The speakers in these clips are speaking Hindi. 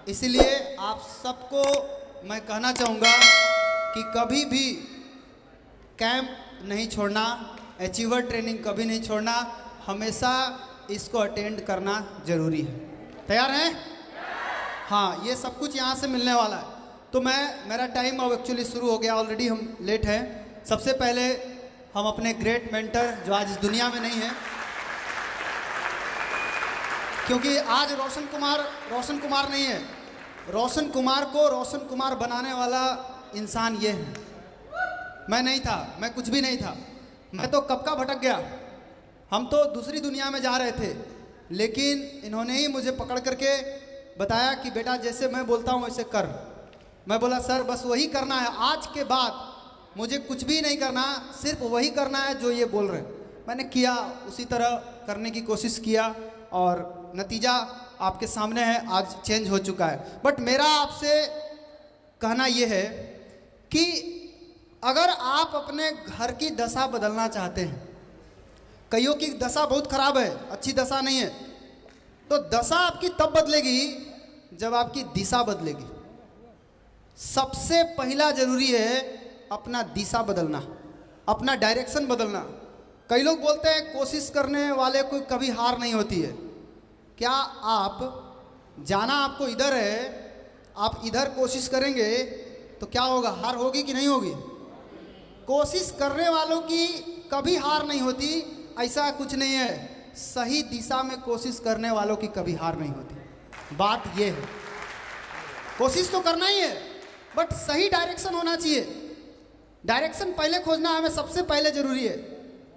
इसलिए आप सबको मैं कहना चाहूँगा कि कभी भी कैंप नहीं छोड़ना, अचीवर ट्रेनिंग कभी नहीं छोड़ना, हमेशा इसको अटेंड करना ज़रूरी है। तैयार हैं? हाँ, ये सब कुछ यहाँ से मिलने वाला है। तो मेरा टाइम अब एक्चुअली शुरू हो गया, ऑलरेडी हम लेट हैं। सबसे पहले हम अपने ग्रेट मेंटर जो आज इस दुनिया में नहीं है, क्योंकि आज रोशन कुमार नहीं है, रोशन कुमार को रोशन कुमार बनाने वाला इंसान ये है। मैं नहीं था, मैं कुछ भी नहीं था, मैं तो कब का भटक गया। हम तो दूसरी दुनिया में जा रहे थे, लेकिन इन्होंने ही मुझे पकड़ करके बताया कि बेटा जैसे मैं बोलता हूँ वैसे कर। मैं बोला सर बस वही करना है, आज के बाद मुझे कुछ भी नहीं करना, सिर्फ वही करना है जो ये बोल रहे हैं। मैंने किया, उसी तरह करने की कोशिश किया और नतीजा आपके सामने है, आज चेंज हो चुका है। बट मेरा आपसे कहना ये है कि अगर आप अपने घर की दशा बदलना चाहते हैं, कईयों की दशा बहुत खराब है, अच्छी दशा नहीं है, तो दशा आपकी तब बदलेगी जब आपकी दिशा बदलेगी। सबसे पहला जरूरी है अपना दिशा बदलना, अपना डायरेक्शन बदलना। कई लोग बोलते हैं कोशिश करने वाले को कभी हार नहीं होती है। क्या आप जाना आपको इधर है, आप इधर कोशिश करेंगे तो क्या होगा? हार होगी कि नहीं होगी? कोशिश करने वालों की कभी हार नहीं होती, ऐसा कुछ नहीं है। सही दिशा में कोशिश करने वालों की कभी हार नहीं होती। बात यह है, कोशिश तो करना ही है, बट सही डायरेक्शन होना चाहिए। डायरेक्शन पहले खोजना हमें सबसे पहले जरूरी है।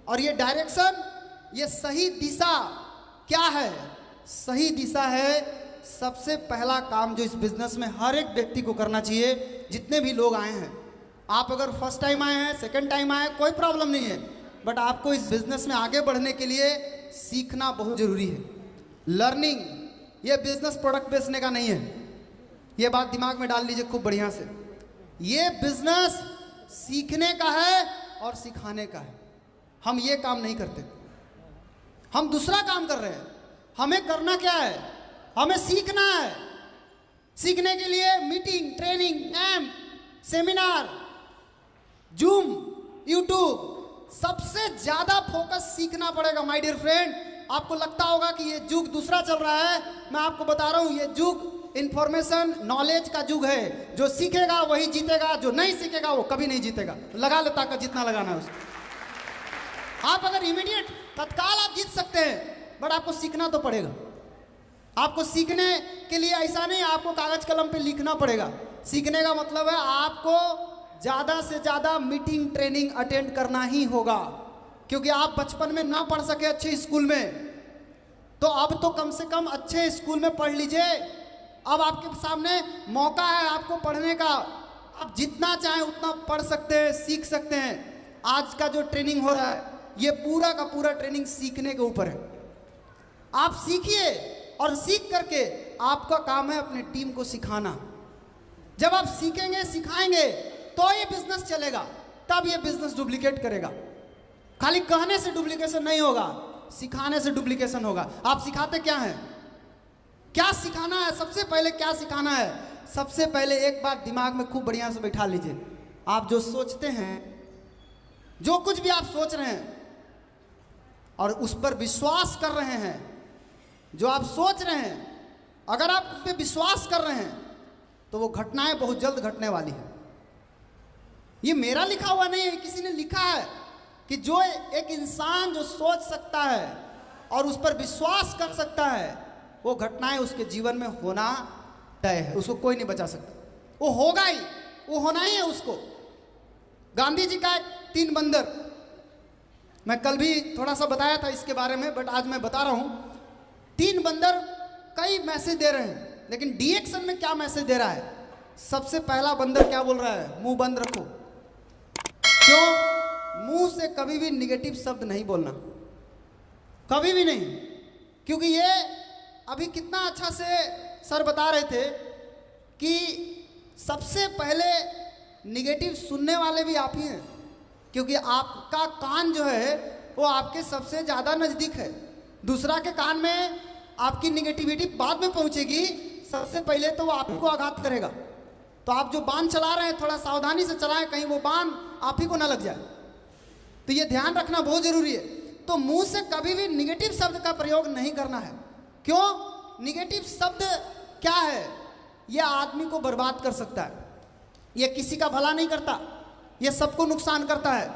और ये डायरेक्शन, ये सही दिशा क्या है? सही दिशा है सबसे पहला काम जो इस बिजनेस में हर एक व्यक्ति को करना चाहिए, जितने भी लोग आए हैं। आप अगर फर्स्ट टाइम आए हैं, सेकंड टाइम आए हैं, कोई प्रॉब्लम नहीं है, बट आपको इस बिजनेस में आगे बढ़ने के लिए सीखना बहुत ज़रूरी है। लर्निंग, ये बिजनेस प्रोडक्ट बेचने का नहीं है, ये बात दिमाग में डाल लीजिए खूब बढ़िया से। ये बिजनेस सीखने का है और सिखाने का है। हम ये काम नहीं करते, हम दूसरा काम कर रहे हैं। हमें करना क्या है? हमें सीखना है। सीखने के लिए meeting, training, camp, seminar, zoom, YouTube, सबसे ज्यादा फोकस सीखना पड़ेगा माय डियर फ्रेंड। आपको लगता होगा कि ये युग दूसरा चल रहा है, मैं आपको बता रहा हूं ये युग इंफॉर्मेशन नॉलेज का युग है। जो सीखेगा वही जीतेगा, जो नहीं सीखेगा वो कभी नहीं जीतेगा। लगा ले ताकत जितना लगाना है उसको। आप अगर इमीडिएट तत्काल आप जीत सकते हैं, बट आपको सीखना तो पड़ेगा। आपको सीखने के लिए ऐसा नहीं आपको कागज कलम पे लिखना पड़ेगा। सीखने का मतलब है आपको ज़्यादा से ज़्यादा मीटिंग, ट्रेनिंग अटेंड करना ही होगा। क्योंकि आप बचपन में ना पढ़ सके अच्छे स्कूल में, तो अब तो कम से कम अच्छे स्कूल में पढ़ लीजिए। अब आपके सामने मौका है आपको पढ़ने का। आप जितना चाहें उतना पढ़ सकते हैं, सीख सकते हैं। आज का जो ट्रेनिंग हो रहा है, ये पूरा का पूरा ट्रेनिंग सीखने के ऊपर है। आप सीखिए और सीख करके आपका काम है अपने टीम को सिखाना। जब आप सीखेंगे, सिखाएंगे, तो ये बिजनेस चलेगा, तब ये बिजनेस डुप्लीकेट करेगा। खाली कहने से डुप्लीकेशन नहीं होगा, सिखाने से डुप्लीकेशन होगा। आप सिखाते क्या हैं? क्या सिखाना है? सबसे पहले क्या सिखाना है? सबसे पहले एक बात दिमाग में खूब बढ़िया से बैठा लीजिए। आप जो सोचते हैं, जो कुछ भी आप सोच रहे हैं और उस पर विश्वास कर रहे हैं, जो आप सोच रहे हैं, अगर आप उस पर विश्वास कर रहे हैं तो वो घटनाएं बहुत जल्द घटने वाली है। ये मेरा लिखा हुआ नहीं है, किसी ने लिखा है कि जो एक इंसान जो सोच सकता है और उस पर विश्वास कर सकता है, वो घटनाएं उसके जीवन में होना तय है। उसको कोई नहीं बचा सकता, वो होगा ही, वो होना ही है उसको। गांधी जी का 3 बंदर, मैं कल भी थोड़ा सा बताया था इसके बारे में, बट आज मैं बता रहा हूं। 3 बंदर कई मैसेज दे रहे हैं, लेकिन डी एक्शन में क्या मैसेज दे रहा है? सबसे पहला बंदर क्या बोल रहा है? मुंह बंद रखो। क्यों? मुंह से कभी भी निगेटिव शब्द नहीं बोलना, कभी भी नहीं। क्योंकि ये अभी कितना अच्छा से सर बता रहे थे कि सबसे पहले निगेटिव सुनने वाले भी आप ही हैं। क्योंकि आपका कान जो है वो आपके सबसे ज़्यादा नज़दीक है। दूसरा के कान में आपकी निगेटिविटी बाद में पहुंचेगी, सबसे पहले तो वो आपको आघात करेगा। तो आप जो बाण चला रहे हैं थोड़ा सावधानी से चलाएं, कहीं वो बाण आप ही को ना लग जाए। तो ये ध्यान रखना बहुत जरूरी है। तो मुंह से कभी भी निगेटिव शब्द का प्रयोग नहीं करना है। क्यों? निगेटिव शब्द क्या है? यह आदमी को बर्बाद कर सकता है, यह किसी का भला नहीं करता, यह सबको नुकसान करता है।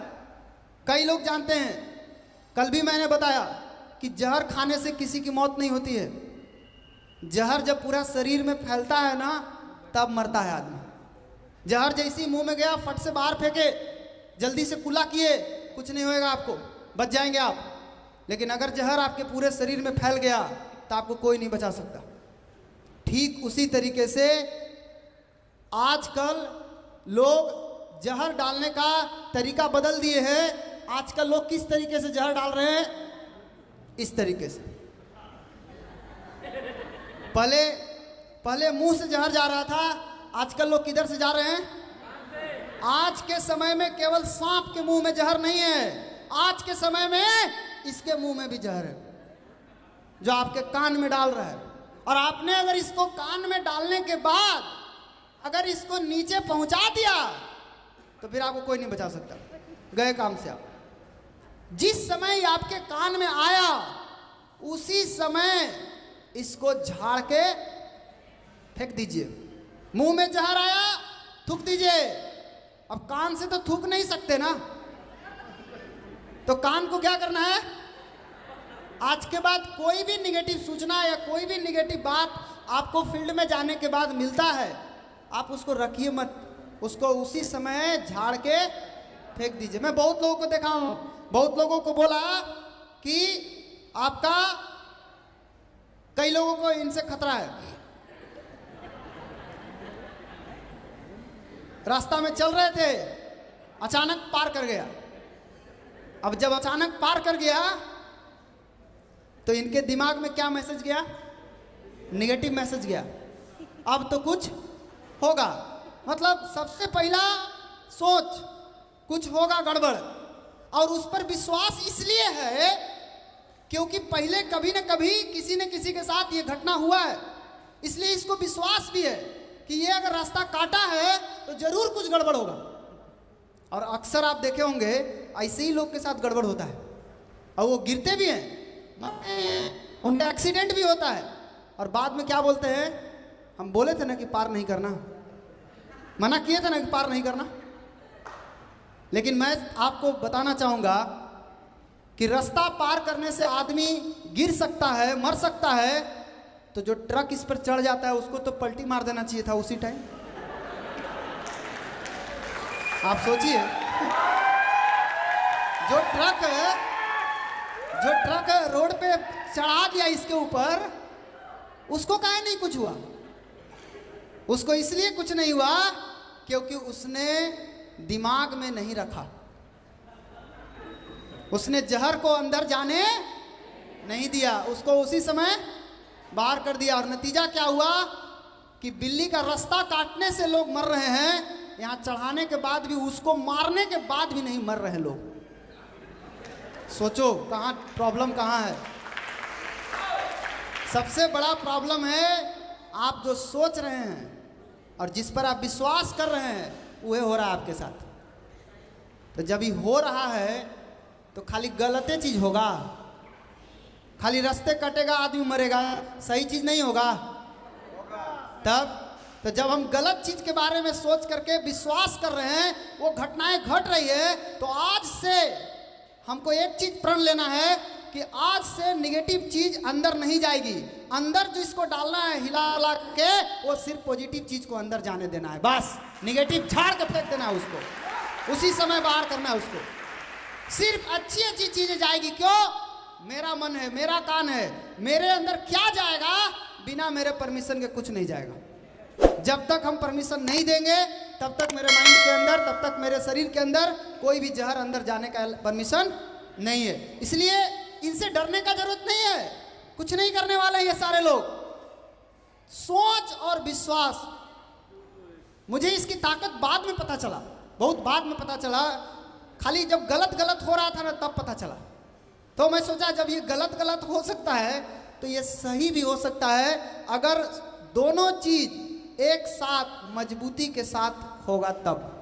कई लोग जानते हैं, कल भी मैंने बताया कि जहर खाने से किसी की मौत नहीं होती है। जहर जब पूरा शरीर में फैलता है ना, तब मरता है आदमी। जहर जैसी मुंह में गया, फट से बाहर फेंके, जल्दी से कुला किए, कुछ नहीं होएगा, आपको बच जाएंगे आप। लेकिन अगर जहर आपके पूरे शरीर में फैल गया तो आपको कोई नहीं बचा सकता। ठीक उसी तरीके से आजकल लोग जहर डालने का तरीका बदल दिए हैं। आजकल लोग किस तरीके से जहर डाल रहे हैं? इस तरीके से। पहले मुंह से जहर जा रहा था, आजकल लोग किधर से जा रहे हैं? आज के समय में केवल सांप के मुंह में जहर नहीं है, आज के समय में इसके मुंह में भी जहर है, जो आपके कान में डाल रहा है। और आपने अगर इसको कान में डालने के बाद अगर इसको नीचे पहुंचा दिया तो फिर आपको कोई नहीं बचा सकता, गए काम से आप। जिस समय आपके कान में आया उसी समय इसको झाड़ के फेंक दीजिए। मुंह में जहर आया, थूक दीजिए। अब कान से तो थूक नहीं सकते ना, तो कान को क्या करना है? आज के बाद कोई भी निगेटिव सूचना या कोई भी निगेटिव बात आपको फील्ड में जाने के बाद मिलता है, आप उसको रखिए मत, उसको उसी समय झाड़ के फेंक दीजिए। मैं बहुत लोगों को देखा हूं, बहुत लोगों को बोला कि आपका, कई लोगों को इनसे खतरा है। रास्ता में चल रहे थे, अचानक पार कर गया। अब जब अचानक पार कर गया तो इनके दिमाग में क्या मैसेज गया? नेगेटिव मैसेज गया। अब तो कुछ होगा, मतलब सबसे पहला सोच कुछ होगा गड़बड़, और उस पर विश्वास इसलिए है क्योंकि पहले कभी न कभी किसी न किसी के साथ ये घटना हुआ है, इसलिए इसको विश्वास भी है कि ये अगर रास्ता काटा है तो जरूर कुछ गड़बड़ होगा। और अक्सर आप देखे होंगे ऐसे ही लोग के साथ गड़बड़ होता है, और वो गिरते भी हैं, उनका एक्सीडेंट भी होता है, और बाद में क्या बोलते हैं? हम बोले थे ना कि पार नहीं करना, मना किए थे ना कि पार नहीं करना। लेकिन मैं आपको बताना चाहूंगा कि रास्ता पार करने से आदमी गिर सकता है, मर सकता है, तो जो ट्रक इस पर चढ़ जाता है उसको तो पलटी मार देना चाहिए था उसी टाइम। आप सोचिए, जो ट्रक रोड पे चढ़ा दिया इसके ऊपर, उसको काहे नहीं कुछ हुआ? उसको इसलिए कुछ नहीं हुआ क्योंकि उसने दिमाग में नहीं रखा, उसने जहर को अंदर जाने नहीं दिया, उसको उसी समय बाहर कर दिया। और नतीजा क्या हुआ कि बिल्ली का रास्ता काटने से लोग मर रहे हैं, यहां चढ़ाने के बाद भी, उसको मारने के बाद भी नहीं मर रहे लोग। सोचो कहां प्रॉब्लम कहां है? सबसे बड़ा प्रॉब्लम है आप जो सोच रहे हैं और जिस पर आप विश्वास कर रहे हैं, वह हो रहा है आपके साथ। तो जब ये हो रहा है तो खाली गलत चीज होगा, खाली रास्ते कटेगा, आदमी मरेगा, सही चीज नहीं होगा। तब तो जब हम गलत चीज के बारे में सोच करके विश्वास कर रहे हैं, वो घटनाएं घट रही है, तो आज से हमको एक चीज प्रण लेना है कि आज से निगेटिव चीज अंदर नहीं जाएगी। अंदर जो इसको डालना है हिला के, वो सिर्फ पॉजिटिव चीज को अंदर जाने देना है, बस। निगेटिव झाड़ के फेंक देना है उसको, उसी समय बाहर करना है उसको। सिर्फ अच्छी अच्छी चीजें जाएगी। क्यों? मेरा मन है, मेरा कान है, मेरे अंदर क्या जाएगा? बिना मेरे परमिशन के कुछ नहीं जाएगा। जब तक हम परमिशन नहीं देंगे तब तक मेरे माइंड के अंदर, तब तक मेरे शरीर के अंदर कोई भी जहर अंदर जाने का परमिशन नहीं है। इसलिए इनसे डरने का जरूरत नहीं है, कुछ नहीं करने वाले ये सारे लोग। सोच और विश्वास, मुझे इसकी ताकत बाद में पता चला, बहुत बाद में पता चला। खाली जब गलत हो रहा था ना, तब पता चला। तो मैं सोचा जब ये गलत हो सकता है तो ये सही भी हो सकता है। अगर दोनों चीज एक साथ मजबूती के साथ होगा तब।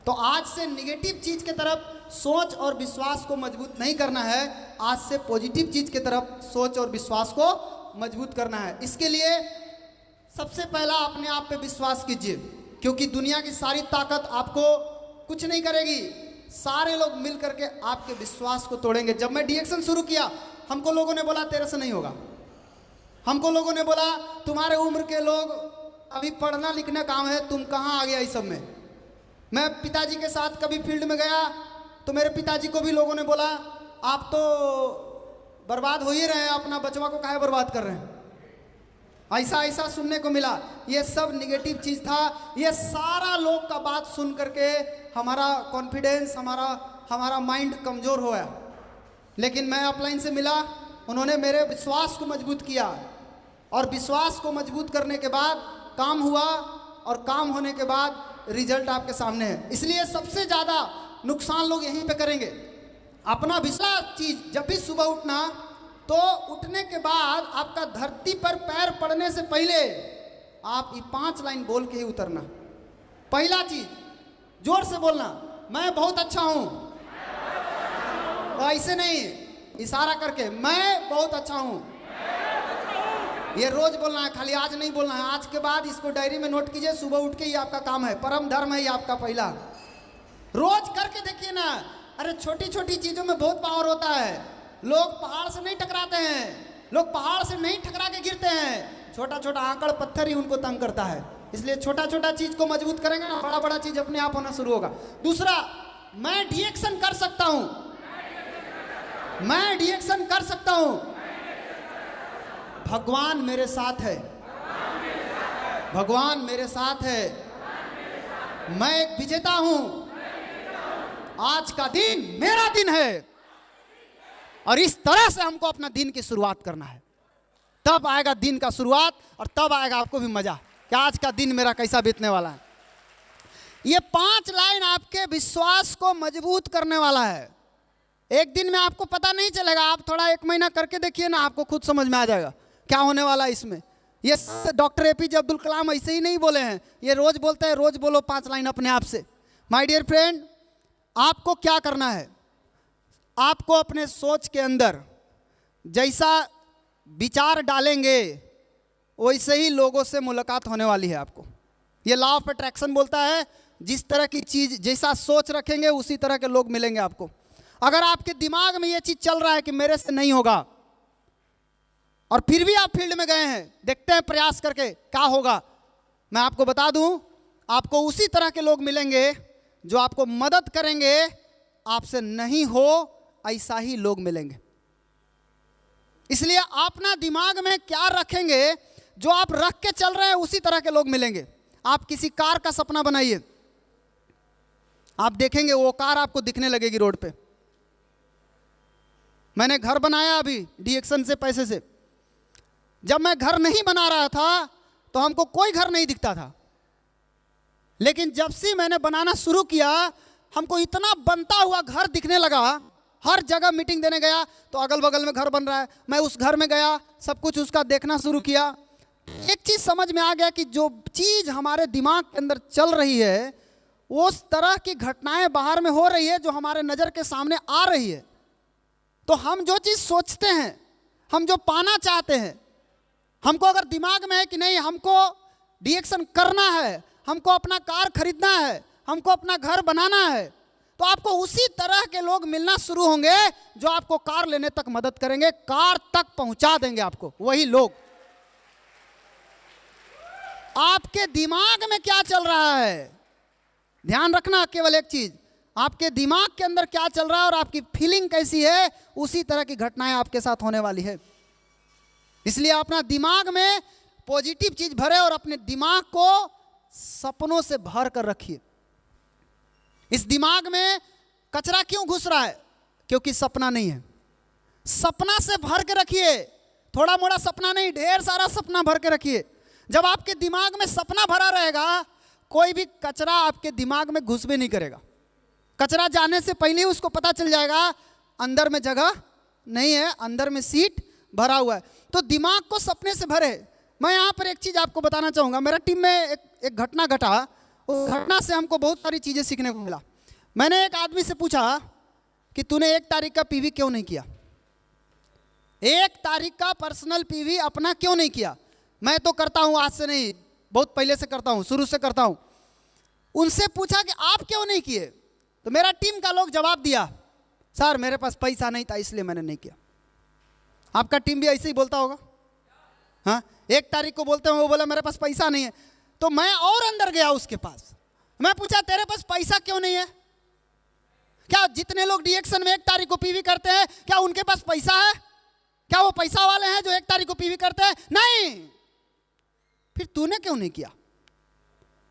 तो आज से निगेटिव चीज के तरफ सोच और विश्वास को मजबूत नहीं करना है, आज से पॉजिटिव चीज के तरफ सोच और विश्वास को मजबूत करना है। इसके लिए सबसे पहला अपने आप पे विश्वास कीजिए, क्योंकि दुनिया की सारी ताकत आपको कुछ नहीं करेगी, सारे लोग मिल करके आपके विश्वास को तोड़ेंगे। जब मैं डीएक्शन शुरू किया, हमको लोगों ने बोला तेरे से नहीं होगा, हमको लोगों ने बोला तुम्हारे उम्र के लोग अभी पढ़ना लिखना काम है, तुम कहाँ आ गया इस सब में। मैं पिताजी के साथ कभी फील्ड में गया तो मेरे पिताजी को भी लोगों ने बोला आप तो बर्बाद हो ही रहे हैं, अपना बचवा को काहे बर्बाद कर रहे हैं। ऐसा ऐसा सुनने को मिला। ये सब निगेटिव चीज़ था। ये सारा लोग का बात सुन करके हमारा कॉन्फिडेंस, हमारा माइंड कमज़ोर हो गया। लेकिन मैं अपलाइन से मिला, उन्होंने मेरे विश्वास को मजबूत किया, और विश्वास को मजबूत करने के बाद काम हुआ, और काम होने के बाद रिजल्ट आपके सामने है। इसलिए सबसे ज़्यादा नुकसान लोग यहीं पे करेंगे। अपना विश्वास चीज़, जब भी सुबह उठना तो उठने के बाद आपका धरती पर पैर पड़ने से पहले आप ये 5 लाइन बोल के ही उतरना। पहला चीज, जोर से बोलना, मैं बहुत अच्छा हूं। ऐसे नहीं, इशारा करके, मैं बहुत अच्छा हूं। ये रोज बोलना है, खाली आज नहीं बोलना है। आज के बाद इसको डायरी में नोट कीजिए, सुबह उठ के ये आपका काम है, परम धर्म है ये आपका पहला। रोज करके देखिए ना। अरे छोटी छोटी चीजों में बहुत पावर होता है। लोग पहाड़ से नहीं टकराते हैं, लोग पहाड़ से नहीं टकरा के गिरते हैं, छोटा छोटा आंकड़ पत्थर ही उनको तंग करता है। इसलिए छोटा छोटा चीज को मजबूत करेंगे ना, बड़ा बड़ा चीज अपने आप होना शुरू होगा। दूसरा, मैं डीएक्शन कर सकता हूं, मैं डीएक्शन कर सकता हूं, भगवान मेरे साथ है, भगवान मेरे साथ है, मैं एक विजेता हूं, आज का दिन मेरा दिन है। और इस तरह से हमको अपना दिन की शुरुआत करना है। तब आएगा दिन का शुरुआत, और तब आएगा आपको भी मजा कि आज का दिन मेरा कैसा बीतने वाला है। ये 5 लाइन आपके विश्वास को मजबूत करने वाला है। एक दिन में आपको पता नहीं चलेगा, आप थोड़ा 1 महीना करके देखिए ना, आपको खुद समझ में आ जाएगा क्या होने वाला है इसमें। ये डॉक्टर एपीजे अब्दुल कलाम ऐसे ही नहीं बोले हैं, ये रोज बोलते हैं, रोज बोलो 5 लाइन अपने आप से। माय डियर फ्रेंड, आपको क्या करना है, आपको अपने सोच के अंदर जैसा विचार डालेंगे वैसे ही लोगों से मुलाकात होने वाली है आपको। ये लॉ ऑफ अट्रैक्शन बोलता है, जिस तरह की चीज़, जैसा सोच रखेंगे उसी तरह के लोग मिलेंगे आपको। अगर आपके दिमाग में ये चीज़ चल रहा है कि मेरे से नहीं होगा, और फिर भी आप फील्ड में गए हैं, देखते हैं प्रयास करके क्या होगा, मैं आपको बता दूं, आपको उसी तरह के लोग मिलेंगे जो आपको मदद करेंगे। आपसे नहीं हो ऐसा ही लोग मिलेंगे। इसलिए अपना दिमाग में क्या रखेंगे, जो आप रख के चल रहे हैं उसी तरह के लोग मिलेंगे। आप किसी कार का सपना बनाइए, आप देखेंगे वो कार आपको दिखने लगेगी रोड पे। मैंने घर बनाया अभी डीएक्शन से पैसे से। जब मैं घर नहीं बना रहा था तो हमको कोई घर नहीं दिखता था, लेकिन जब से मैंने बनाना शुरू किया हमको इतना बनता हुआ घर दिखने लगा। हर जगह मीटिंग देने गया तो अगल बगल में घर बन रहा है, मैं उस घर में गया, सब कुछ उसका देखना शुरू किया। एक चीज़ समझ में आ गया कि जो चीज़ हमारे दिमाग के अंदर चल रही है, उस तरह की घटनाएं बाहर में हो रही है जो हमारे नज़र के सामने आ रही है। तो हम जो चीज़ सोचते हैं, हम जो पाना चाहते हैं, हमको अगर दिमाग में है कि नहीं हमको डीएक्शन करना है, हमको अपना कार खरीदना है, हमको अपना घर बनाना है, तो आपको उसी तरह के लोग मिलना शुरू होंगे जो आपको कार लेने तक मदद करेंगे, कार तक पहुंचा देंगे आपको वही लोग। आपके दिमाग में क्या चल रहा है, ध्यान रखना केवल एक चीज, आपके दिमाग के अंदर क्या चल रहा है और आपकी फीलिंग कैसी है, उसी तरह की घटनाएं आपके साथ होने वाली है। इसलिए अपना दिमाग में पॉजिटिव चीज भरे और अपने दिमाग को सपनों से भर कर रखिए। इस दिमाग में कचरा क्यों घुस रहा है, क्योंकि सपना नहीं है। सपना से भर के रखिए, थोड़ा मोड़ा सपना नहीं, ढेर सारा सपना भर के रखिए। जब आपके दिमाग में सपना भरा रहेगा, कोई भी कचरा आपके दिमाग में घुस भी नहीं करेगा। कचरा जाने से पहले ही उसको पता चल जाएगा अंदर में जगह नहीं है, अंदर में सीट भरा हुआ है। तो दिमाग को सपने से भरे। मैं यहाँ पर एक चीज़ आपको बताना चाहूँगा। मेरा टीम में एक घटना घटा, उस घटना से हमको बहुत सारी चीज़ें सीखने को मिला। मैंने एक आदमी से पूछा कि तूने 1 तारीख का पीवी क्यों नहीं किया, 1 तारीख का पर्सनल पीवी अपना क्यों नहीं किया। मैं तो करता हूँ, आज से नहीं, बहुत पहले से करता हूँ, शुरू से करता हूँ। उनसे पूछा कि आप क्यों नहीं किए, तो मेरा टीम का लोग जवाब दिया, सर मेरे पास पैसा नहीं था इसलिए मैंने नहीं किया। आपका टीम भी ऐसे ही बोलता होगा, हाँ 1 तारीख को बोलते हैं, वो बोला मेरे पास पैसा नहीं है। तो मैं और अंदर गया उसके पास, मैं पूछा तेरे पास पैसा क्यों नहीं है, क्या जितने लोग डीएक्शन में 1 तारीख को पीवी करते हैं क्या उनके पास पैसा है, क्या वो पैसा वाले हैं जो 1 तारीख को पीवी करते हैं, नहीं, फिर तूने क्यों नहीं किया।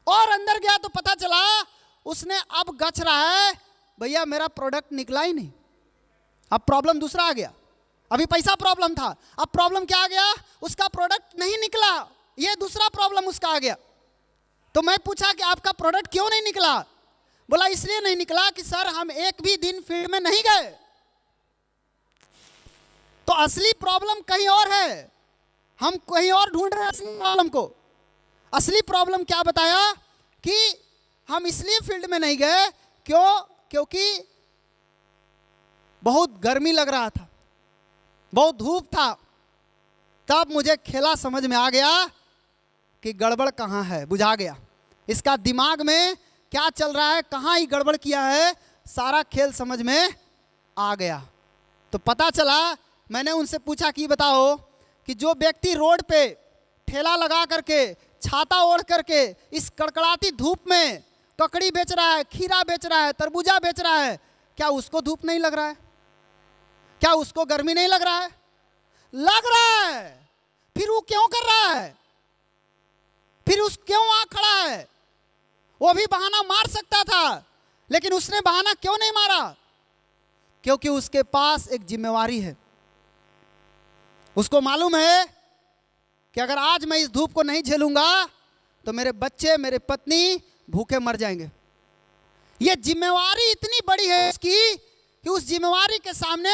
और अंदर गया तो पता चला उसने अब गच रहा है, भैया मेरा प्रोडक्ट निकला ही नहीं। अब प्रॉब्लम दूसरा आ गया, अभी पैसा प्रॉब्लम था, अब प्रॉब्लम क्या आ गया, उसका प्रोडक्ट नहीं निकला, ये दूसरा प्रॉब्लम उसका आ गया। तो मैं पूछा कि आपका प्रोडक्ट क्यों नहीं निकला, बोला इसलिए नहीं निकला कि सर हम एक भी दिन फील्ड में नहीं गए। तो असली प्रॉब्लम कहीं और है, हम कहीं और ढूंढ रहे हैं असली प्रॉब्लम को। असली प्रॉब्लम क्या बताया कि हम इसलिए फील्ड में नहीं गए क्योंकि बहुत गर्मी लग रहा था, बहुत धूप था। तब मुझे खेला समझ में आ गया कि गड़बड़ कहाँ है, बुझा गया इसका दिमाग में क्या चल रहा है, कहाँ ही गड़बड़ किया है, सारा खेल समझ में आ गया। तो पता चला, मैंने उनसे पूछा कि बताओ कि जो व्यक्ति रोड पे ठेला लगा करके, छाता ओढ़ करके इस कड़कड़ाती धूप में ककड़ी बेच रहा है, खीरा बेच रहा है, तरबूजा बेच रहा है, क्या उसको धूप नहीं लग रहा है, क्या उसको गर्मी नहीं लग रहा है, लग रहा है। फिर वो क्यों कर रहा है, फिर उस क्यों वहां खड़ा है। वो भी बहाना मार सकता था, लेकिन उसने बहाना क्यों नहीं मारा, क्योंकि उसके पास एक जिम्मेवारी है। उसको मालूम है कि अगर आज मैं इस धूप को नहीं झेलूंगा तो मेरे बच्चे, मेरे पत्नी भूखे मर जाएंगे। ये जिम्मेवारी इतनी बड़ी है उसकी कि उस जिम्मेवारी के सामने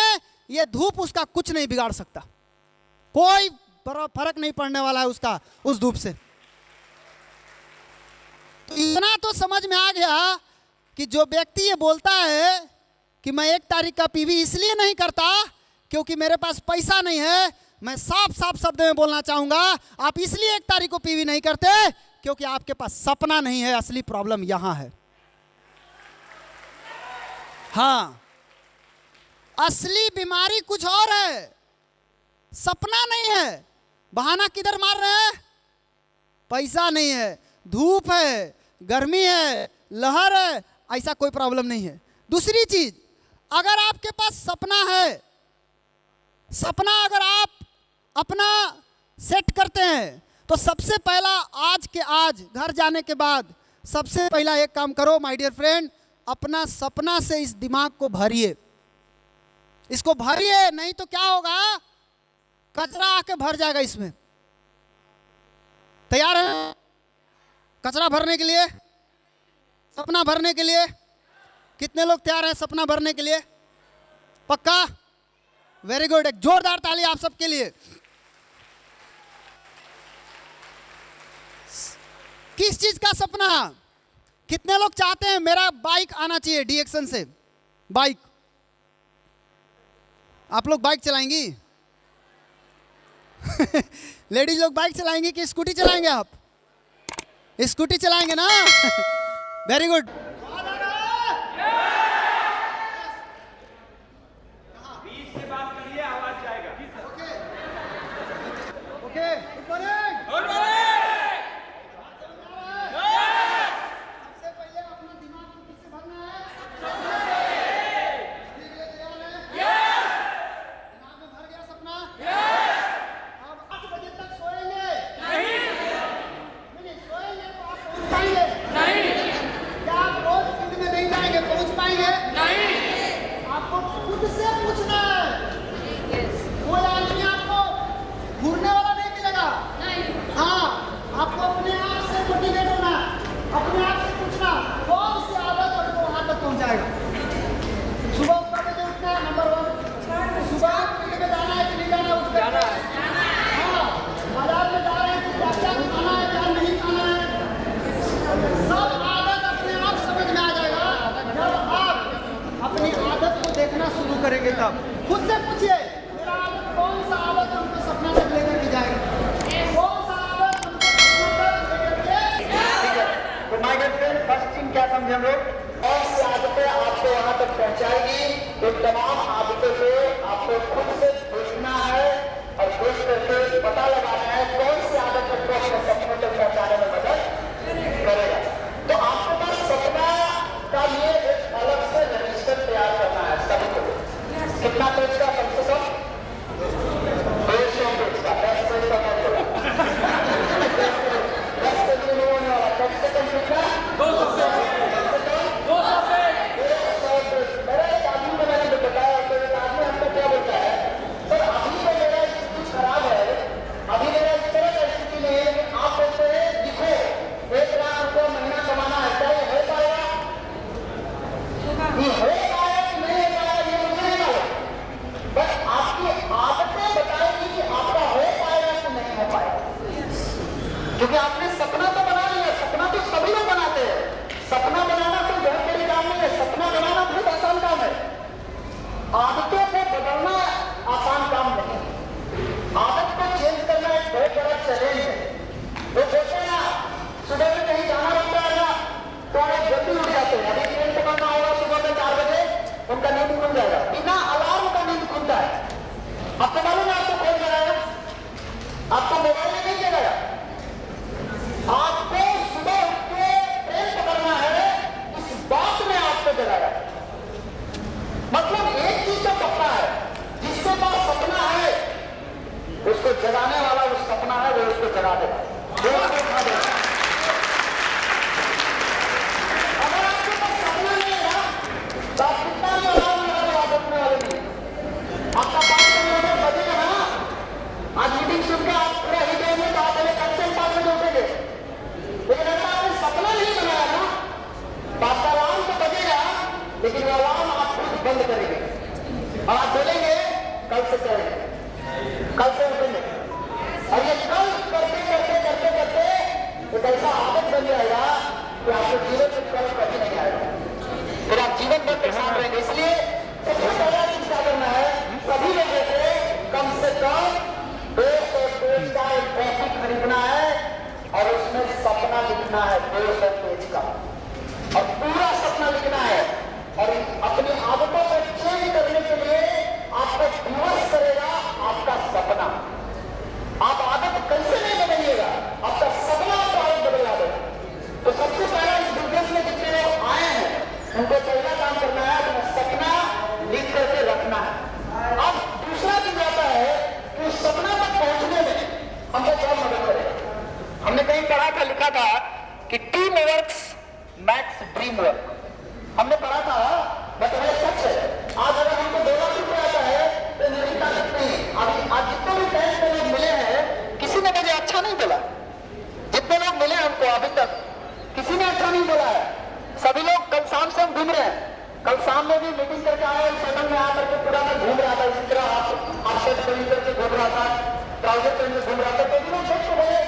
ये धूप उसका कुछ नहीं बिगाड़ सकता, कोई फर्क नहीं पड़ने वाला है उसका उस धूप से। तो इतना तो समझ में आ गया कि जो व्यक्ति ये बोलता है कि मैं 1 तारीख का पीवी इसलिए नहीं करता क्योंकि मेरे पास पैसा नहीं है, मैं साफ साफ शब्द में बोलना चाहूंगा, आप इसलिए 1 तारीख को पीवी नहीं करते क्योंकि आपके पास सपना नहीं है। असली प्रॉब्लम यहां है। हाँ, असली बीमारी कुछ और है, सपना नहीं है। बहाना किधर मार रहे हैं, पैसा नहीं है, धूप है, गर्मी है, लहर है, ऐसा कोई प्रॉब्लम नहीं है। दूसरी चीज, अगर आपके पास सपना है, सपना अगर आप अपना सेट करते हैं तो सबसे पहला आज के आज घर जाने के बाद सबसे पहला एक काम करो माय डियर फ्रेंड, अपना सपना से इस दिमाग को भरिए, इसको भरिए, नहीं तो क्या होगा, कचरा आके भर जाएगा इसमें। तैयार है कचरा भरने के लिए, सपना भरने के लिए? कितने लोग तैयार हैं सपना भरने के लिए? पक्का? वेरी गुड, एक जोरदार ताली आप सबके लिए। किस चीज का सपना? कितने लोग चाहते हैं मेरा बाइक आना चाहिए डीएक्शन से? बाइक, आप लोग बाइक चलाएंगी? लेडीज लोग बाइक चलाएंगी कि स्कूटी चलाएंगे? आप स्कूटी चलाएंगे ना? Very good. हम लोग। कौन सी आदतें आपको वहां तक पहुंचाएगी, तो तमाम आदतों को आपको खुद से देखना है और देख करके पता लगाना है कौन सी आदत को अपने सपनों तक पहुंचाने में मदद करेगा। तो आपके पास सपना का ये एक अलग से रजिस्टर तैयार करना है सबको। कितना पेज का? कम से कम 200 पेज का, 10 पेज का नहीं होगा, 10 पेज में नहीं होने वाला, कम से कम कितना? 200 पेज। मेरा एक आदमी को मैंने जो बताया, तो एक आदमी हमको क्या बोलता है, सर अभी तो मेरा स्थिति खराब है, अभी मेरा इस तरह का स्थिति नहीं है कि आप बोलते हैं लिखो 1 लाख रुपया महीना कमाना है, क्या ये हो पाएगा? ये हो पाएगा कि नहीं हो पाएगा ये मुझे नहीं मालूम, बस आपकी आदतें बताएगी कि आपका हो पाएगा कि नहीं हो पाएगा। क्योंकि आपने सपना तो बना लिया, सपना तो सभी लोग बनाते हैं, सपना बनाना कोई बहुत बड़ी काम नहीं है, सपना बनाना बहुत आसान काम है। आदतों को बदलना आसान काम नहीं, आदत को चेंज करना एक बहुत बड़ा चैलेंज है। वो कहते हैं ना, सुबह में कहीं जाना रहता है ना, तो वो जल्दी उठ जाते हैं। अभी ट्रेन पकड़ना होगा सुबह में 4 बजे, उनका नींद खुल जाएगा, बिना अलार्म का नींद खुलता है। आपको मालूम है आपको कौन जगाएगा? आपको मोबाइल में नहीं जगाएगा, आपको सुबह उठ के ट्रेन पकड़ना है, इस बात में आपको जगाया। मतलब एक चीज तो पक्का है, जिसके पास सपना है उसको जगाने वाला उस सपना है, वो उसको जगा देगा, वो उसको उठा देगा। अगर आपके पास सपना नहीं है तो आप कितना भी अलार्म लगा लो, आप उठने वाले नहीं। आपका 5 बजे बजेगा ना, आज मीटिंग सुनकर आप पूरा ही देंगे तो आप पहले कब से 5 बजे उठेंगे। लेकिन अगर आपने सपना नहीं बनाया ना, तो आपका अलार्म तो बजेगा, लेकिन वो अलार्म आप खुद बंद करेंगे और आप बोलेंगे कल से करेंगे, कल से उठेंगे। और ये कल करते करते करते करते एक ऐसा आदत बन जाएगा कि आपके जीवन में कल कभी नहीं आएगा, फिर आप जीवन भर परेशान रहेंगे। इसलिए सबसे पहला चीज क्या करना है, सभी लोगों को कम से कम 200 पेज का एक कॉपी खरीदना है और उसमें सपना लिखना है 200 पेज का, और पूरा सपना लिखना है। और अपनी आदतों को चेंज करने के लिए आपको दिवस करेगा आपका सपना। आप आदत कैसे नहीं बदलिएगा, आपका सपना आपको आदत बदलवा देगा। तो सबसे पहला इस बिजनेस में जितने लोग आए हैं उनको पहला काम करना है, अपना सपना लिख करके रखना है। अब दूसरा चीज आता है कि उस सपना तक पहुंचने में हमको क्या मदद करेगा। हमने कहीं पढ़ा था, लिखा था कि team works max dream work, हमने पढ़ा था, बट वह सच है। आज अगर हमको 2 लाख रुपये आता है तो मेरी ताकत नहीं। अभी आज जितने भी बैंक में लोग मिले हैं, किसी ने मुझे अच्छा नहीं बोला, जितने लोग मिले हमको अभी तक किसी ने अच्छा नहीं बोला है। सभी लोग कल शाम से हम घूम रहे हैं, कल शाम में भी मीटिंग करके आए, सदन में आकर के पूरा मैं घूम रहा था, इसी तरह आप शर्ट पहन करके घूम रहा था, ट्राउजर पहन के घूम रहा था, तो लोग सबको बोले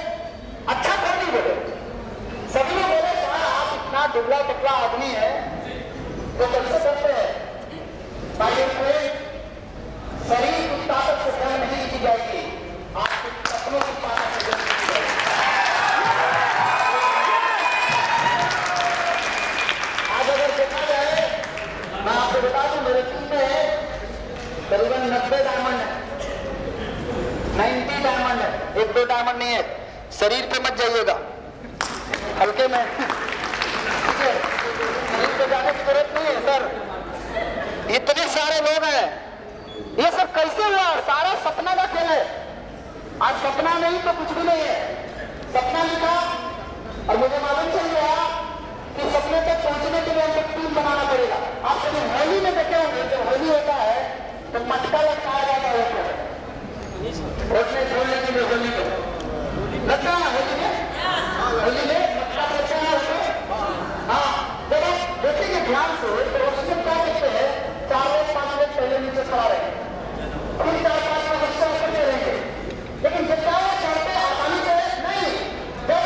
अच्छा कौन नहीं बोले, सभी लोग बोले सर आप इतना दुबला पतला आदमी है वो कैसे करते हैं। शरीर की ताकत से कम नहीं की जाएगी, आपके सपनों की ताकत से कम की जाएगी। आज अगर देखा जाए, मैं आपको बता दूं मेरे टीम में करीबन 90 डायमंड है, 90 डायमंड है, 1-2 डायमंड नहीं है। शरीर पे मत जाइएगा, हल्के में, ठीक है, शरीर पे जाने की जरूरत नहीं है। सर इतने सारे लोग हैं, ये सब कैसे हुआ? सारा सपना का खेल है। आज सपना नहीं तो कुछ भी नहीं है। सपना लिखा और मुझे मालूम चल गया कि सपने तक पहुंचने के लिए हमको टीम बनाना पड़ेगा। आप कभी होली में देखे होंगे, जब होली होता है तो मटका लटकाया जाता है ऊपर, उसमें छोड़ने के लिए होली को लगता है, होली में मटका लटका है। हाँ, जब आप देखेंगे ध्यान से तो उसमें क्या कहते हैं, 4-5 मिनट पहले नीचे खड़ा रहेंगे, फिर 4-5 मिनट बच्चा ऊपर रहेंगे, लेकिन जब क्या चढ़ते आसानी से नहीं, जब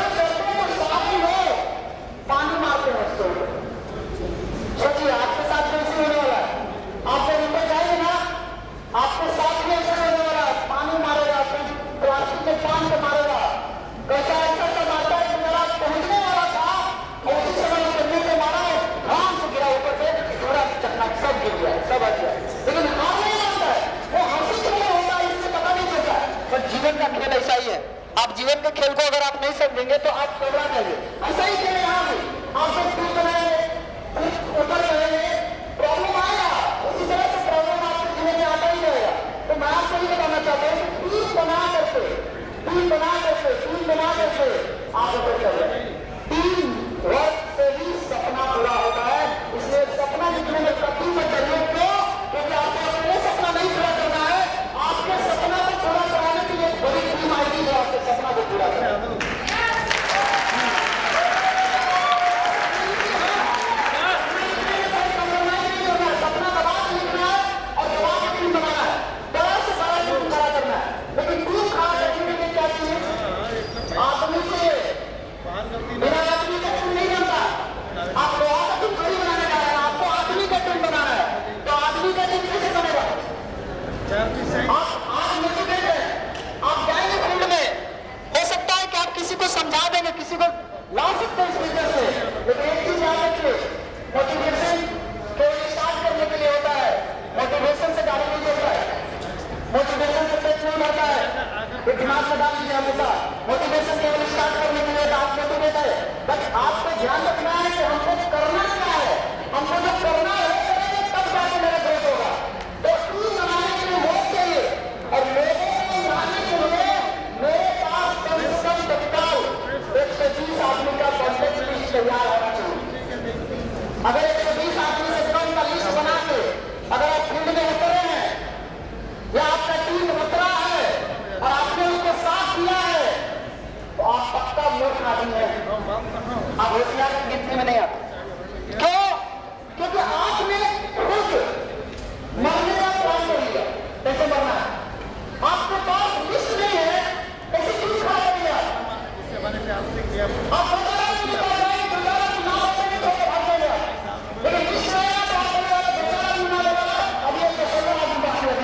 बिना आदमी का टूल नहीं बनता। आप लोहा का टूल थोड़ी बनाने जा रहे हैं, आपको आदमी का टूल बनाना है, तो आदमी का टूल कैसे बनेगा? आप मोटिवेट हैं, आप जाएंगे फील्ड में, हो सकता है कि आप किसी को समझा देंगे, किसी को ला सकते हैं इस बिजनेस में, लेकिन एक चीज याद रखिए, मोटिवेशन केवल स्टार्ट करने के लिए होता है, मोटिवेशन से गाड़ी नहीं चलता है, मोटिवेशन से पेट नहीं भरता है। ये दिमाग में डाल दीजिए हमेशा, मोटिवेशन केवल स्टार्ट करने के लिए आप मोटिवेट है, बट आपको ध्यान रखना है कि हमको करना क्या है, हमको जो करना है तब जाके मेरा ग्रोथ होगा। तो टूल बनाने के लिए लोग चाहिए, और लोगों को बनाने के लिए मेरे पास कम से कम तत्काल 120 आदमी का कॉन्टेक्ट लिस्ट तैयार होना चाहिए। अगर 120 आदमी से कम का लिस्ट बना के अगर आप फील्ड में उतरे हैं या आपका टीम उतरा है और आपने उसको साथ दिया है, तो आप पक्का मूर्ख आदमी है, आप होशियार की गिनती में नहीं आते। क्यों? क्योंकि आपने खुद मरने का प्लान कर लिया, कैसे मरना है, आपके पास लिस्ट नहीं है, कैसे क्यों खड़ा कर लिया? आप दोबारा चुनाव लड़ेंगे तो भाग जाएगा, लेकिन लिस्ट रहेगा तो आप दोबारा चुनाव लड़ेगा। अभी एक 16 आदमी बाकी है,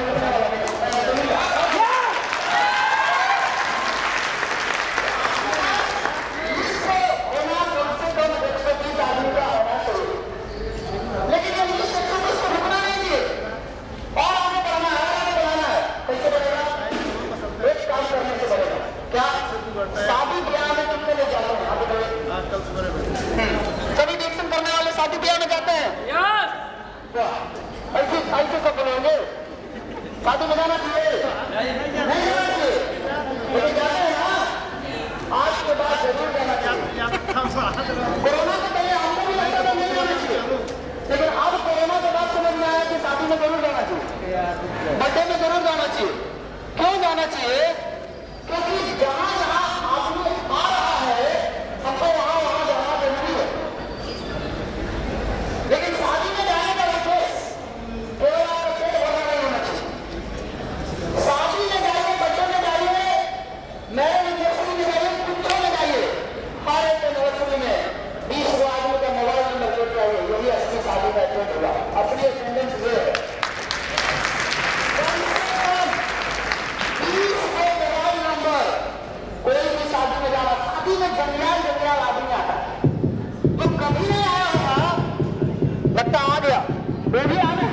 लेकिन ये लिस्ट को रुकना नहीं चाहिए और आगे बढ़ना है, आगे बढ़ाना है। कैसे बढ़ेगा? एक काम करने से बढ़ेगा। क्या? शादी ब्याह में कितने लोग जाते हैं? आप बताइए। सभी डिएक्शन करने वाले शादी ब्याह में जाते हैं? ऐसे ऐसे सब बोलेंगे शादी में जाना चाहिए, नहीं जाना चाहिए, लेकिन जाते हैं ना, आज के बाद जरूर जाना चाहिए। कोरोना के पहले हमको भी लगता था नहीं जाना चाहिए, लेकिन अब कोरोना के बाद समझ में आया कि शादी में जरूर जाना चाहिए, बर्थडे में जरूर जाना चाहिए। क्यों जाना चाहिए? क्योंकि जहां जहां आदमी आ रहा है हमको वहां वहां जाना जरूरी है। लेकिन शादी में जाने का उद्देश्य केवल आपका पेट भरना नहीं होना चाहिए। शादी में जाइए, बर्थडे में जाइए, मैरिज एनिवर्सरी में जाइए, कुत्तों में जाइए, हर एक एनिवर्सरी में 20 आदमी का मोबाइल नंबर जोड़ चाहिए, यही असली शादी का एटेंड होगा। अपनी अटेंडेंस ये है, 20 के मोबाइल नंबर। कोई भी शादी में जाना, शादी में जंगल जंगल आदमी आता है, तो कभी नहीं आया होगा, लगता आ गया, वो भी आ गया।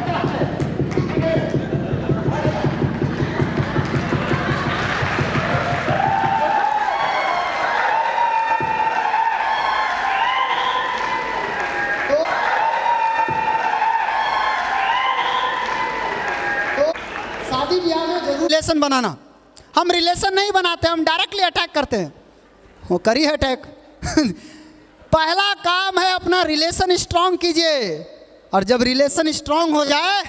शादी ब्याह में जरूर रिलेशन बनाना। हम रिलेशन नहीं बनाते, हम डायरेक्टली अटैक करते हैं। वो करी है अटैक। पहला काम है अपना रिलेशन स्ट्रांग कीजिए, और जब रिलेशन स्ट्रांग हो जाए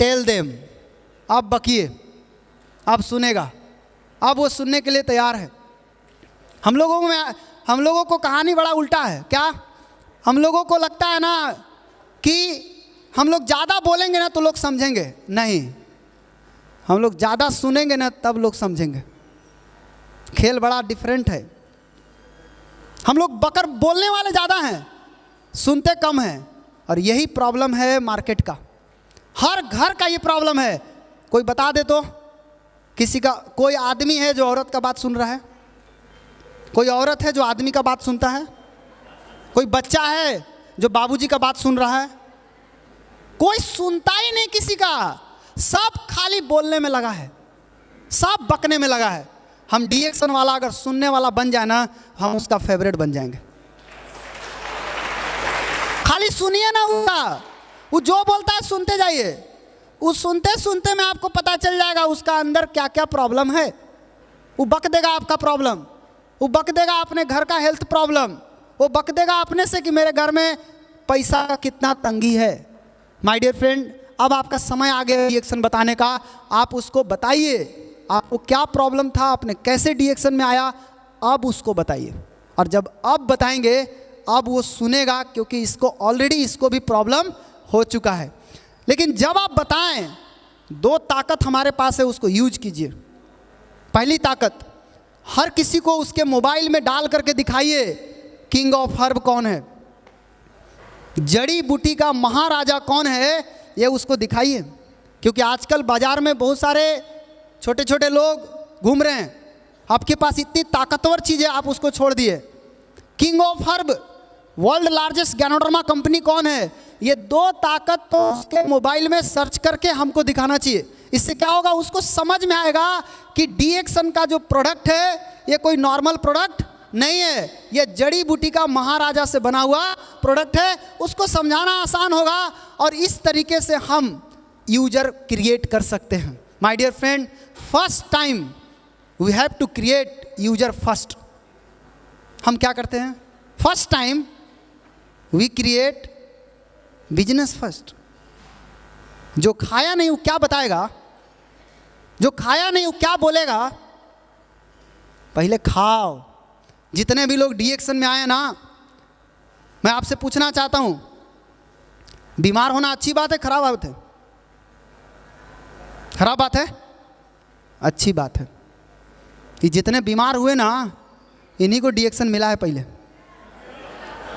टेल देम, आप बकिए, आप सुनेगा, अब वो सुनने के लिए तैयार है। हम लोगों को कहानी बड़ा उल्टा है। क्या? हम लोगों को लगता है ना कि हम लोग ज़्यादा बोलेंगे ना तो लोग समझेंगे, नहीं, हम लोग ज़्यादा सुनेंगे ना तब लोग समझेंगे। खेल बड़ा डिफरेंट है। हम लोग बकर बोलने वाले ज़्यादा हैं, सुनते कम हैं, और यही प्रॉब्लम है मार्केट का। हर घर का ये प्रॉब्लम है। कोई बता दे तो, किसी का कोई आदमी है जो औरत का बात सुन रहा है? कोई औरत है जो आदमी का बात सुनता है? कोई बच्चा है जो बाबूजी का बात सुन रहा है? कोई सुनता ही नहीं किसी का। सब खाली बोलने में लगा है, सब बकने में लगा है। हम डिएक्शन वाला अगर सुनने वाला बन जाए ना, हम उसका फेवरेट बन जाएंगे। खाली सुनिए ना, वो जो बोलता है सुनते जाइए। उस सुनते सुनते में आपको पता चल जाएगा उसका अंदर क्या क्या प्रॉब्लम है। वो बक देगा आपका प्रॉब्लम, वो बक देगा अपने घर का हेल्थ प्रॉब्लम, वो बक देगा अपने से कि मेरे घर में पैसा का कितना तंगी है। माय डियर फ्रेंड, अब आपका समय आ गया डिएक्शन बताने का। आप उसको बताइए, आपको क्या प्रॉब्लम था, आपने कैसे डिएक्शन में आया, अब उसको बताइए। और जब अब बताएंगे अब वो सुनेगा, क्योंकि इसको ऑलरेडी इसको भी प्रॉब्लम हो चुका है। लेकिन जब आप बताएं, दो ताकत हमारे पास है, उसको यूज कीजिए। पहली ताकत, हर किसी को उसके मोबाइल में डाल करके दिखाइए किंग ऑफ हर्ब कौन है, जड़ी बूटी का महाराजा कौन है, ये उसको दिखाइए। क्योंकि आजकल बाजार में बहुत सारे छोटे छोटे लोग घूम रहे हैं, आपके पास इतनी ताकतवर चीज़ें आप उसको छोड़ दिए। King of herb, world largest ganoderma company कौन है, ये 2 ताकत तो उसके मोबाइल में सर्च करके हमको दिखाना चाहिए। इससे क्या होगा, उसको समझ में आएगा कि डीएक्सन का जो प्रोडक्ट है ये कोई नॉर्मल प्रोडक्ट नहीं है, ये जड़ी बूटी का महाराजा से बना हुआ प्रोडक्ट है। उसको समझाना आसान होगा और इस तरीके से हम यूजर क्रिएट कर सकते हैं। My dear friend, first time we have to create user first. हम क्या करते हैं, first time we create business first. जो खाया नहीं वो क्या बताएगा, जो खाया नहीं वो क्या बोलेगा, पहले खाओ। जितने भी लोग डीएक्सन में आए ना, मैं आपसे पूछना चाहता हूं, बीमार होना अच्छी बात है खराब बात है? खराब बात है? अच्छी बात है। कि जितने बीमार हुए ना, इन्हीं को डीएक्सन मिला है पहले।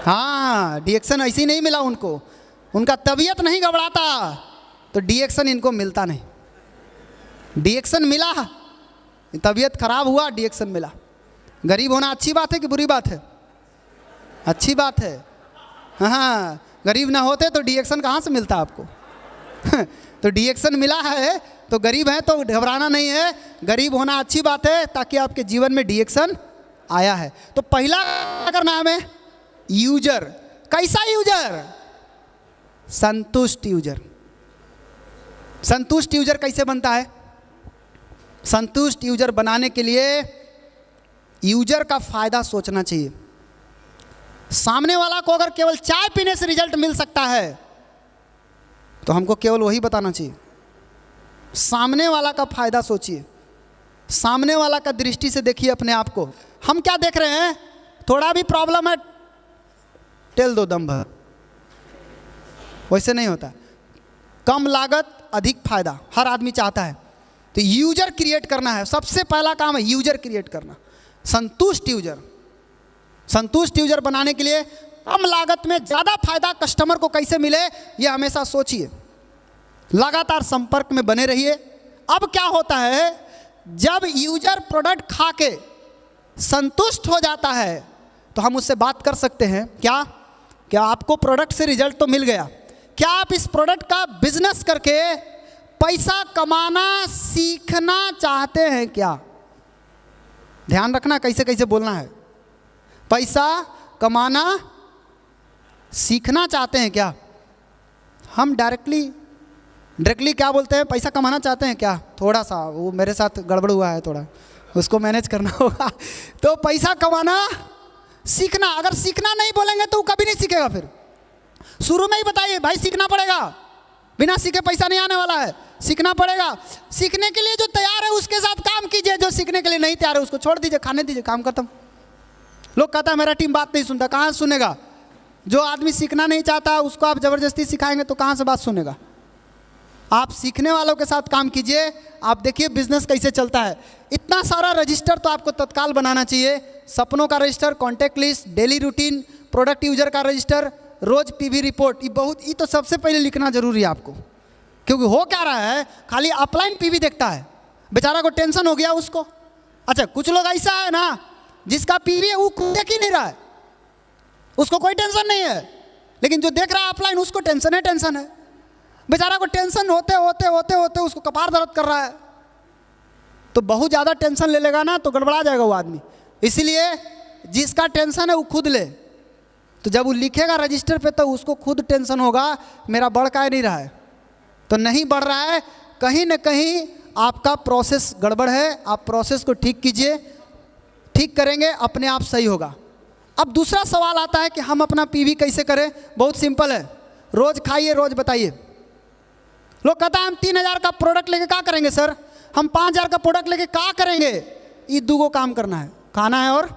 हाँ, डीएक्सन ऐसे ही नहीं मिला उनको, उनका तबीयत नहीं घबराता तो डीएक्सन इनको मिलता नहीं। डीएक्सन मिला, तबीयत खराब हुआ, डीएक्सन मिला। गरीब होना अच्छी बात है कि बुरी बात है? अच्छी बात है। हाँ, गरीब ना होते तो डीएक्सन कहाँ से मिलता आपको? तो डीएक्सन मिला है तो गरीब है तो घबराना नहीं है, गरीब होना अच्छी बात है ताकि आपके जीवन में डीएक्सन आया है। तो पहला क्या करना है हमें, यूजर। कैसा यूजर? संतुष्ट यूजर। संतुष्ट यूजर कैसे बनता है? संतुष्ट यूजर बनाने के लिए यूजर का फायदा सोचना चाहिए। सामने वाला को अगर केवल चाय पीने से रिजल्ट मिल सकता है तो हमको केवल वही बताना चाहिए। सामने वाला का फायदा सोचिए, सामने वाला का दृष्टि से देखिए अपने आप को। हम क्या देख रहे हैं, थोड़ा भी प्रॉब्लम है टेल दो दम भर, वैसे नहीं होता। कम लागत अधिक फायदा हर आदमी चाहता है। तो यूजर क्रिएट करना है, सबसे पहला काम है यूजर क्रिएट करना। संतुष्ट यूजर, संतुष्ट यूजर बनाने के लिए कम लागत में ज़्यादा फायदा कस्टमर को कैसे मिले, ये हमेशा सोचिए। लगातार संपर्क में बने रहिए। अब क्या होता है, जब यूजर प्रोडक्ट खा के संतुष्ट हो जाता है तो हम उससे बात कर सकते हैं। क्या आपको प्रोडक्ट से रिजल्ट तो मिल गया, क्या आप इस प्रोडक्ट का बिजनेस करके पैसा कमाना सीखना चाहते हैं क्या? ध्यान रखना कैसे कैसे बोलना है। पैसा कमाना सीखना चाहते हैं क्या? हम डायरेक्टली क्या बोलते हैं, पैसा कमाना चाहते हैं क्या? थोड़ा सा वो मेरे साथ गड़बड़ हुआ है, थोड़ा उसको मैनेज करना होगा। तो पैसा कमाना सीखना, अगर सीखना नहीं बोलेंगे तो वो कभी नहीं सीखेगा। फिर शुरू में ही बताइए भाई सीखना पड़ेगा, बिना सीखे पैसा नहीं आने वाला है, सीखना पड़ेगा। सीखने के लिए जो तैयार है उसके साथ काम कीजिए, जो सीखने के लिए नहीं तैयार है उसको छोड़ दीजिए, खाने दीजिए, काम खत्म। लोग कहता है मेरा टीम बात नहीं सुनता, कहाँ सुनेगा? जो आदमी सीखना नहीं चाहता उसको आप ज़बरदस्ती सिखाएंगे तो कहाँ से बात सुनेगा? आप सीखने वालों के साथ काम कीजिए, आप देखिए बिजनेस कैसे चलता है। इतना सारा रजिस्टर तो आपको तत्काल बनाना चाहिए। सपनों का register, contact list, daily routine, product user का रजिस्टर, रोज पीवी रिपोर्ट। ये तो सबसे पहले लिखना जरूरी है आपको। क्योंकि हो क्या रहा है, खाली अपलाइन पीवी देखता है, बेचारा को टेंशन हो गया उसको। अच्छा, कुछ लोग ऐसा है ना जिसका पीवी है वो खुद देख ही नहीं रहा है, उसको कोई टेंशन नहीं है, लेकिन जो देख रहा है अपलाइन उसको टेंशन है। बेचारा को टेंशन होते होते उसको कपार दर्द कर रहा है। तो बहुत ज़्यादा टेंशन ले लेगा ना तो गड़बड़ा जाएगा वो आदमी। इसलिए जिसका टेंशन है वो खुद ले। तो जब वो लिखेगा रजिस्टर पे तो उसको खुद टेंशन होगा, मेरा बढ़ का नहीं रहा है। तो नहीं बढ़ रहा है, कहीं ना कहीं आपका प्रोसेस गड़बड़ है। आप प्रोसेस को ठीक कीजिए, ठीक करेंगे अपने आप सही होगा। अब दूसरा सवाल आता है कि हम अपना पीवी कैसे करें। बहुत सिंपल है, रोज़ खाइए रोज़ बताइए। लोग कहता है हम 3000 का प्रोडक्ट लेके क्या करेंगे सर, हम 5000 का प्रोडक्ट लेके क्या करेंगे? ये दो काम करना है, खाना है और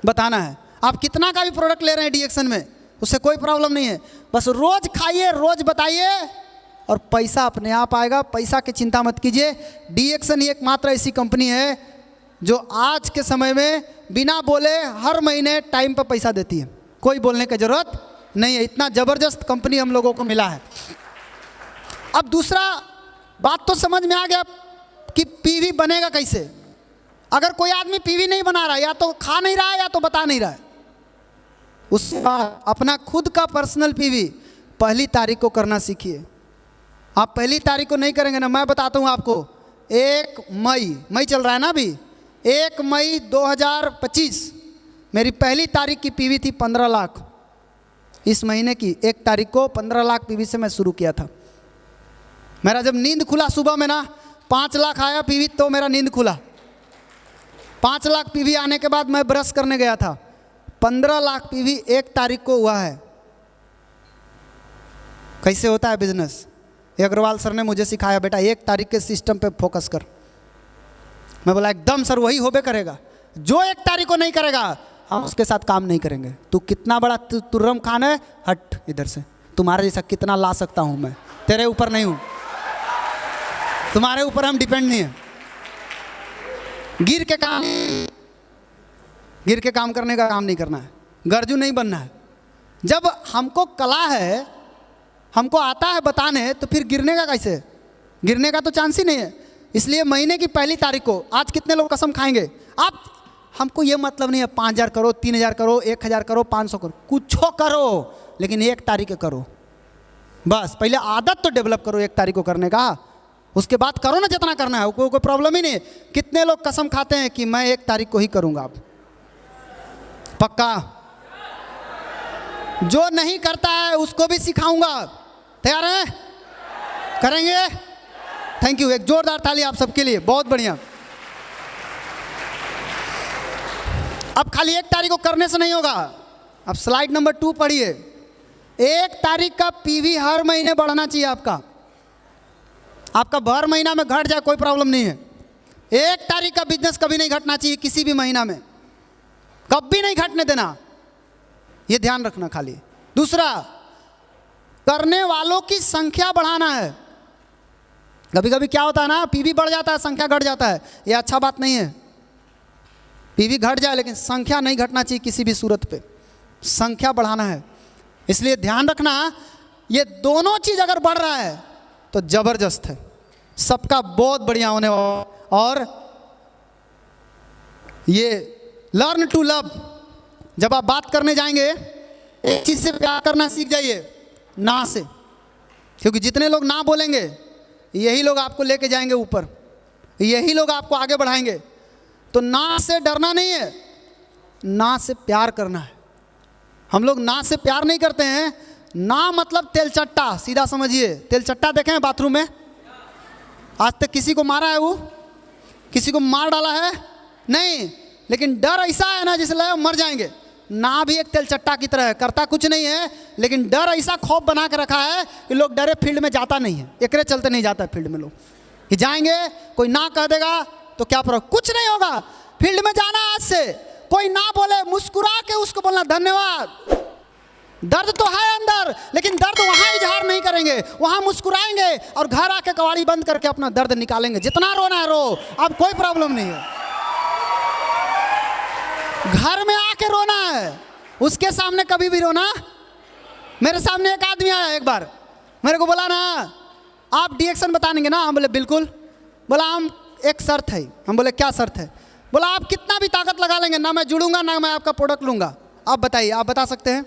बताना है। आप कितना का भी प्रोडक्ट ले रहे हैं डीएक्सन में, उससे कोई प्रॉब्लम नहीं है। बस रोज़ खाइए रोज़ बताइए और पैसा अपने आप आएगा। पैसा की चिंता मत कीजिए। डीएक्सन ही एकमात्र ऐसी कंपनी है जो आज के समय में बिना बोले हर महीने टाइम पर पैसा देती है, कोई बोलने की ज़रूरत नहीं है। इतना ज़बरदस्त कंपनी हम लोगों को मिला है। अब दूसरा बात तो समझ में आ गया कि पीवी बनेगा कैसे। अगर कोई आदमी पीवी नहीं बना रहा, या तो खा नहीं रहा है या तो बता नहीं रहा है, उसका अपना खुद का पर्सनल पीवी पहली तारीख को करना सीखिए। आप पहली तारीख को नहीं करेंगे ना, मैं बताता हूँ आपको, 1 मई चल रहा है ना अभी, 1 मई 2025 मेरी पहली तारीख की पीवी थी 15 लाख। इस महीने की 1 तारीख को 15 लाख पीवी से मैं शुरू किया था। मेरा जब नींद खुला सुबह में ना, 5 लाख आया पीवी, तो मेरा नींद खुला। 5 लाख पीवी आने के बाद मैं ब्रश करने गया था। 15 लाख पीवी 1 तारीख को हुआ है। कैसे होता है बिजनेस, ये अग्रवाल सर ने मुझे सिखाया, बेटा 1 तारीख के सिस्टम पे फोकस कर। मैं बोला एकदम सर वही होबे करेगा, जो 1 तारीख को नहीं करेगा हम उसके साथ काम नहीं करेंगे। तू कितना बड़ा तुर्रम खान है, हट इधर से, तुम्हारे जैसा कितना ला सकता हूँ मैं, तेरे ऊपर नहीं हूँ, तुम्हारे ऊपर हम डिपेंड नहीं है। गिर के काम करने का काम नहीं करना है, गर्जू नहीं बनना है। जब हमको कला है, हमको आता है बताने, तो फिर गिरने का कैसे, गिरने का तो चांस ही नहीं है। इसलिए महीने की पहली तारीख को, आज कितने लोग कसम खाएंगे आप, हमको ये मतलब नहीं है 5,000 करो, 3,000 करो, 1,000 करो, 500 करो, कुछ करो, लेकिन 1 तारीख को करो। बस पहले आदत तो डेवलप करो 1 तारीख को करने का, उसके बाद करो ना जितना करना है, कोई प्रॉब्लम ही नहीं है। कितने लोग कसम खाते हैं कि मैं 1 तारीख को ही करूँगा, आप पक्का? जो नहीं करता है उसको भी सिखाऊंगा, तैयार है? करेंगे? थैंक यू, एक जोरदार ताली आप सबके लिए, बहुत बढ़िया। अब खाली 1 तारीख को करने से नहीं होगा, अब स्लाइड नंबर 2 पढ़िए। 1 तारीख का पीवी हर महीने बढ़ना चाहिए आपका हर महीना में घट जाए कोई प्रॉब्लम नहीं है। 1 तारीख का बिजनेस कभी नहीं घटना चाहिए, किसी भी महीना में कभी नहीं घटने देना, ये ध्यान रखना खाली। दूसरा, करने वालों की संख्या बढ़ाना है। कभी कभी क्या होता है ना, पीवी बढ़ जाता है, संख्या घट जाता है, ये अच्छा बात नहीं है। पीवी घट जाए लेकिन संख्या नहीं घटना चाहिए किसी भी सूरत पे, संख्या बढ़ाना है। इसलिए ध्यान रखना, ये दोनों चीज अगर बढ़ रहा है तो जबरदस्त है, सबका बहुत बढ़िया होने वाला। और ये लर्न टू लव, जब आप बात करने जाएंगे एक चीज से प्यार करना सीख जाइए, ना से, क्योंकि जितने लोग ना बोलेंगे यही लोग आपको लेके जाएंगे ऊपर, यही लोग आपको आगे बढ़ाएंगे। तो ना से डरना नहीं है, ना से प्यार करना है। हम लोग ना से प्यार नहीं करते हैं। ना मतलब तेलचट्टा, सीधा समझिए, तेलचट्टा देखे हैं बाथरूम में? आज तक किसी को मारा है, वो किसी को मार डाला है? नहीं, लेकिन डर ऐसा है ना जिसे लगे मर जाएंगे। ना भी एक तेलचट्टा की तरह है, करता कुछ नहीं है, लेकिन डर ऐसा खौफ बना के रखा है कि लोग डरे फील्ड में जाता नहीं है। एकरे चलते नहीं जाता है फील्ड में लोग, कि जाएंगे कोई ना कह देगा तो क्या फर्क, कुछ नहीं होगा। फील्ड में जाना आज से, कोई ना बोले मुस्कुरा के उसको बोलना धन्यवाद। दर्द तो है अंदर, लेकिन दर्द वहां इजहार नहीं करेंगे, वहां मुस्कुराएंगे और घर आके कवाड़ी बंद करके अपना दर्द निकालेंगे। जितना रोना है रो, अब कोई प्रॉब्लम नहीं है। घर में आके रोना है, उसके सामने कभी भी रोना। मेरे सामने एक आदमी आया एक बार, मेरे को बोला ना आप डिएक्शन बता देंगे ना? हम बोले बिल्कुल। बोला हम एक शर्त है। हम बोले क्या शर्त है? बोला आप कितना भी ताकत लगा लेंगे ना मैं जुड़ूंगा ना मैं आपका प्रोडक्ट लूंगा। आप बताइए, आप बता सकते हैं?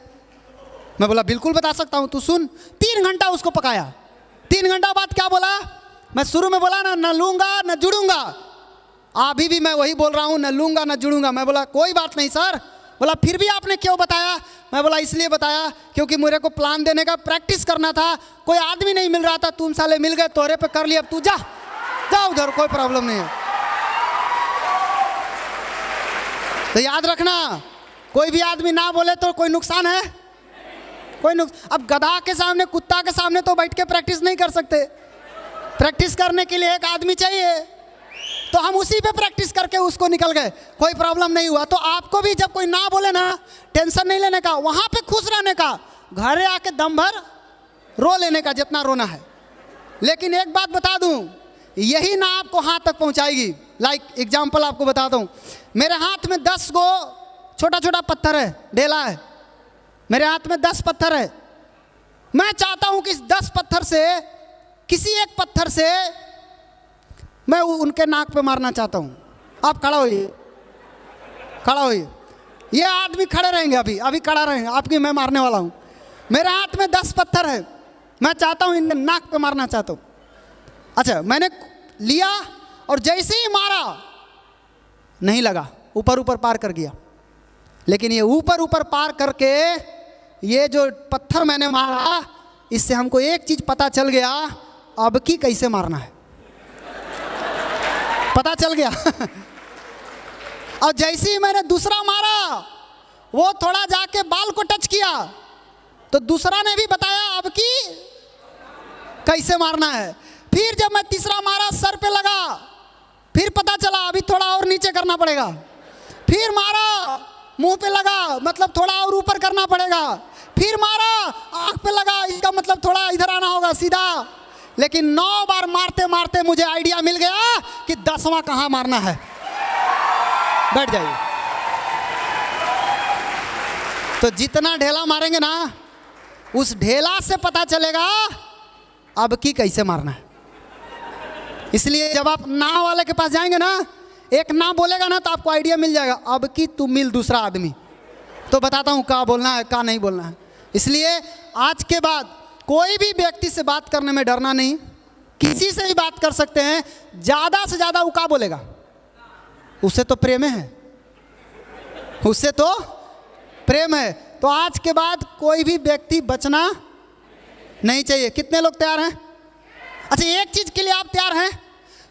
मैं बोला बिल्कुल बता सकता हूँ, तू सुन। 3 घंटा उसको पकाया। 3 घंटा बाद क्या बोला? मैं शुरू में बोला ना न लूंगा न जुड़ूंगा, अभी भी मैं वही बोल रहा हूँ, न लूंगा न जुड़ूंगा। मैं बोला कोई बात नहीं सर। बोला फिर भी आपने क्यों बताया? मैं बोला इसलिए बताया क्योंकि मेरे को प्लान देने का प्रैक्टिस करना था, कोई आदमी नहीं मिल रहा था, तुम साले मिल गए, तोरे पे कर लिया, अब तू जा उधर, कोई प्रॉब्लम नहीं है। तो याद रखना, कोई भी आदमी ना बोले तो कोई नुकसान है? कोई नुकसान। अब गधा के सामने, कुत्ता के सामने तो बैठ के प्रैक्टिस नहीं कर सकते। प्रैक्टिस करने के लिए एक आदमी चाहिए, तो हम उसी पे प्रैक्टिस करके उसको निकल गए, कोई प्रॉब्लम नहीं हुआ। तो आपको भी जब कोई ना बोले ना, टेंशन नहीं लेने का, वहां पे खुश रहने का, घरे आके दम भर रो लेने का जितना रोना है। लेकिन एक बात बता दूं, यही ना आपको हाथ तक पहुंचाएगी। लाइक एग्जाम्पल आपको बताता हूँ, मेरे हाथ में 10 गो छोटा छोटा पत्थर है, ढेला है, मेरे हाथ में 10 पत्थर है। मैं चाहता हूं कि इस 10 पत्थर से किसी एक पत्थर से मैं उनके नाक पे मारना चाहता हूं। आप खड़ा होइए, खड़ा होइए। ये आदमी खड़े रहेंगे, अभी अभी खड़ा रहेंगे, आपकी मैं मारने वाला हूं। मेरे हाथ में 10 पत्थर है, मैं चाहता हूं इनके नाक पे मारना चाहता हूं। अच्छा, मैंने लिया और जैसे ही मारा नहीं लगा, ऊपर ऊपर पार कर गया। लेकिन ये ऊपर ऊपर पार करके ये जो पत्थर मैंने मारा, इससे हमको एक चीज पता चल गया, अब की कैसे मारना है पता चल गया। और जैसे ही मैंने दूसरा मारा, वो थोड़ा जाके बाल को टच किया, तो दूसरा ने भी बताया अब की कैसे मारना है। फिर जब मैं तीसरा मारा, सर पे लगा, फिर पता चला अभी थोड़ा और नीचे करना पड़ेगा। फिर मारा, मुंह पे लगा, मतलब थोड़ा और ऊपर करना पड़ेगा। फिर मारा, आंख पे लगा, इसका मतलब थोड़ा इधर आना होगा सीधा। लेकिन 9 बार मारते मारते मुझे आइडिया मिल गया कि 10वां कहां मारना है। बैठ जाइए। तो जितना ढेला मारेंगे ना, उस ढेला से पता चलेगा अब की कैसे मारना है। इसलिए जब आप ना वाले के पास जाएंगे ना, एक ना बोलेगा ना, तो आपको आइडिया मिल जाएगा। अब की तू मिल दूसरा आदमी, तो बताता हूँ क्या बोलना है क्या नहीं बोलना है। इसलिए आज के बाद कोई भी व्यक्ति से बात करने में डरना नहीं, किसी से भी बात कर सकते हैं। ज़्यादा से ज़्यादा वो क्या बोलेगा, उससे तो प्रेम है, उससे तो प्रेम है। तो आज के बाद कोई भी व्यक्ति बचना नहीं चाहिए। कितने लोग तैयार हैं? अच्छा, एक चीज़ के लिए आप तैयार हैं,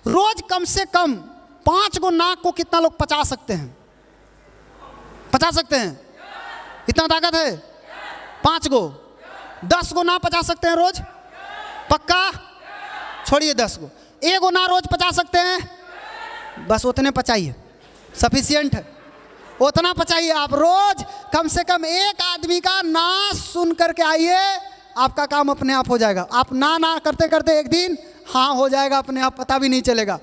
रोज कम से कम 5 गो नाक को कितना लोग पचा सकते हैं? पचा सकते हैं? इतना ताकत है? 5 गो, 10 गो ना पचा सकते हैं रोज? पक्का? छोड़िए 10 गो, 1 गो ना रोज पचा सकते हैं? बस उतने पचाइए, सफिशियंट है, उतना पचाइए। आप रोज कम से कम एक आदमी का ना सुन करके आइए, आपका काम अपने आप हो जाएगा। आप ना करते करते एक दिन हाँ हो जाएगा अपने आप, पता भी नहीं चलेगा।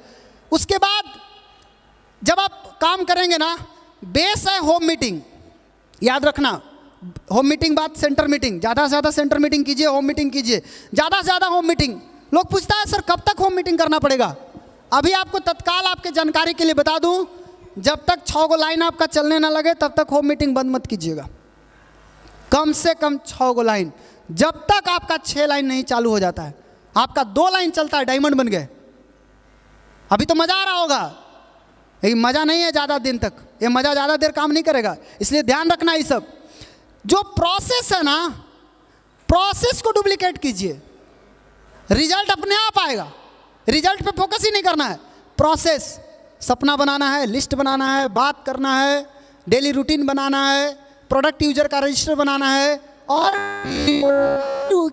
उसके बाद जब आप काम करेंगे ना, बेस है होम मीटिंग, याद रखना। होम मीटिंग बाद सेंटर मीटिंग, ज़्यादा से ज़्यादा सेंटर मीटिंग कीजिए, होम मीटिंग कीजिए, ज़्यादा से ज़्यादा होम मीटिंग। लोग पूछता है सर कब तक होम मीटिंग करना पड़ेगा? अभी आपको तत्काल आपके जानकारी के लिए बता दूं, जब तक 6 गो लाइन आपका चलने ना लगे तब तक होम मीटिंग बंद मत कीजिएगा। कम से कम 6 गो लाइन, जब तक आपका 6 लाइन नहीं चालू हो जाता है। आपका 2 लाइन चलता है, डायमंड बन गए। अभी तो मज़ा आ रहा होगा, ये मज़ा नहीं है ज़्यादा दिन तक, ये मज़ा ज़्यादा देर काम नहीं करेगा। इसलिए ध्यान रखना, ये सब जो प्रोसेस है ना, प्रोसेस को डुप्लीकेट कीजिए, रिजल्ट अपने आप आएगा। रिजल्ट पे फोकस ही नहीं करना है, प्रोसेस। सपना बनाना है, लिस्ट बनाना है, बात करना है, डेली रूटीन बनाना है, प्रोडक्ट यूजर का रजिस्टर बनाना है, और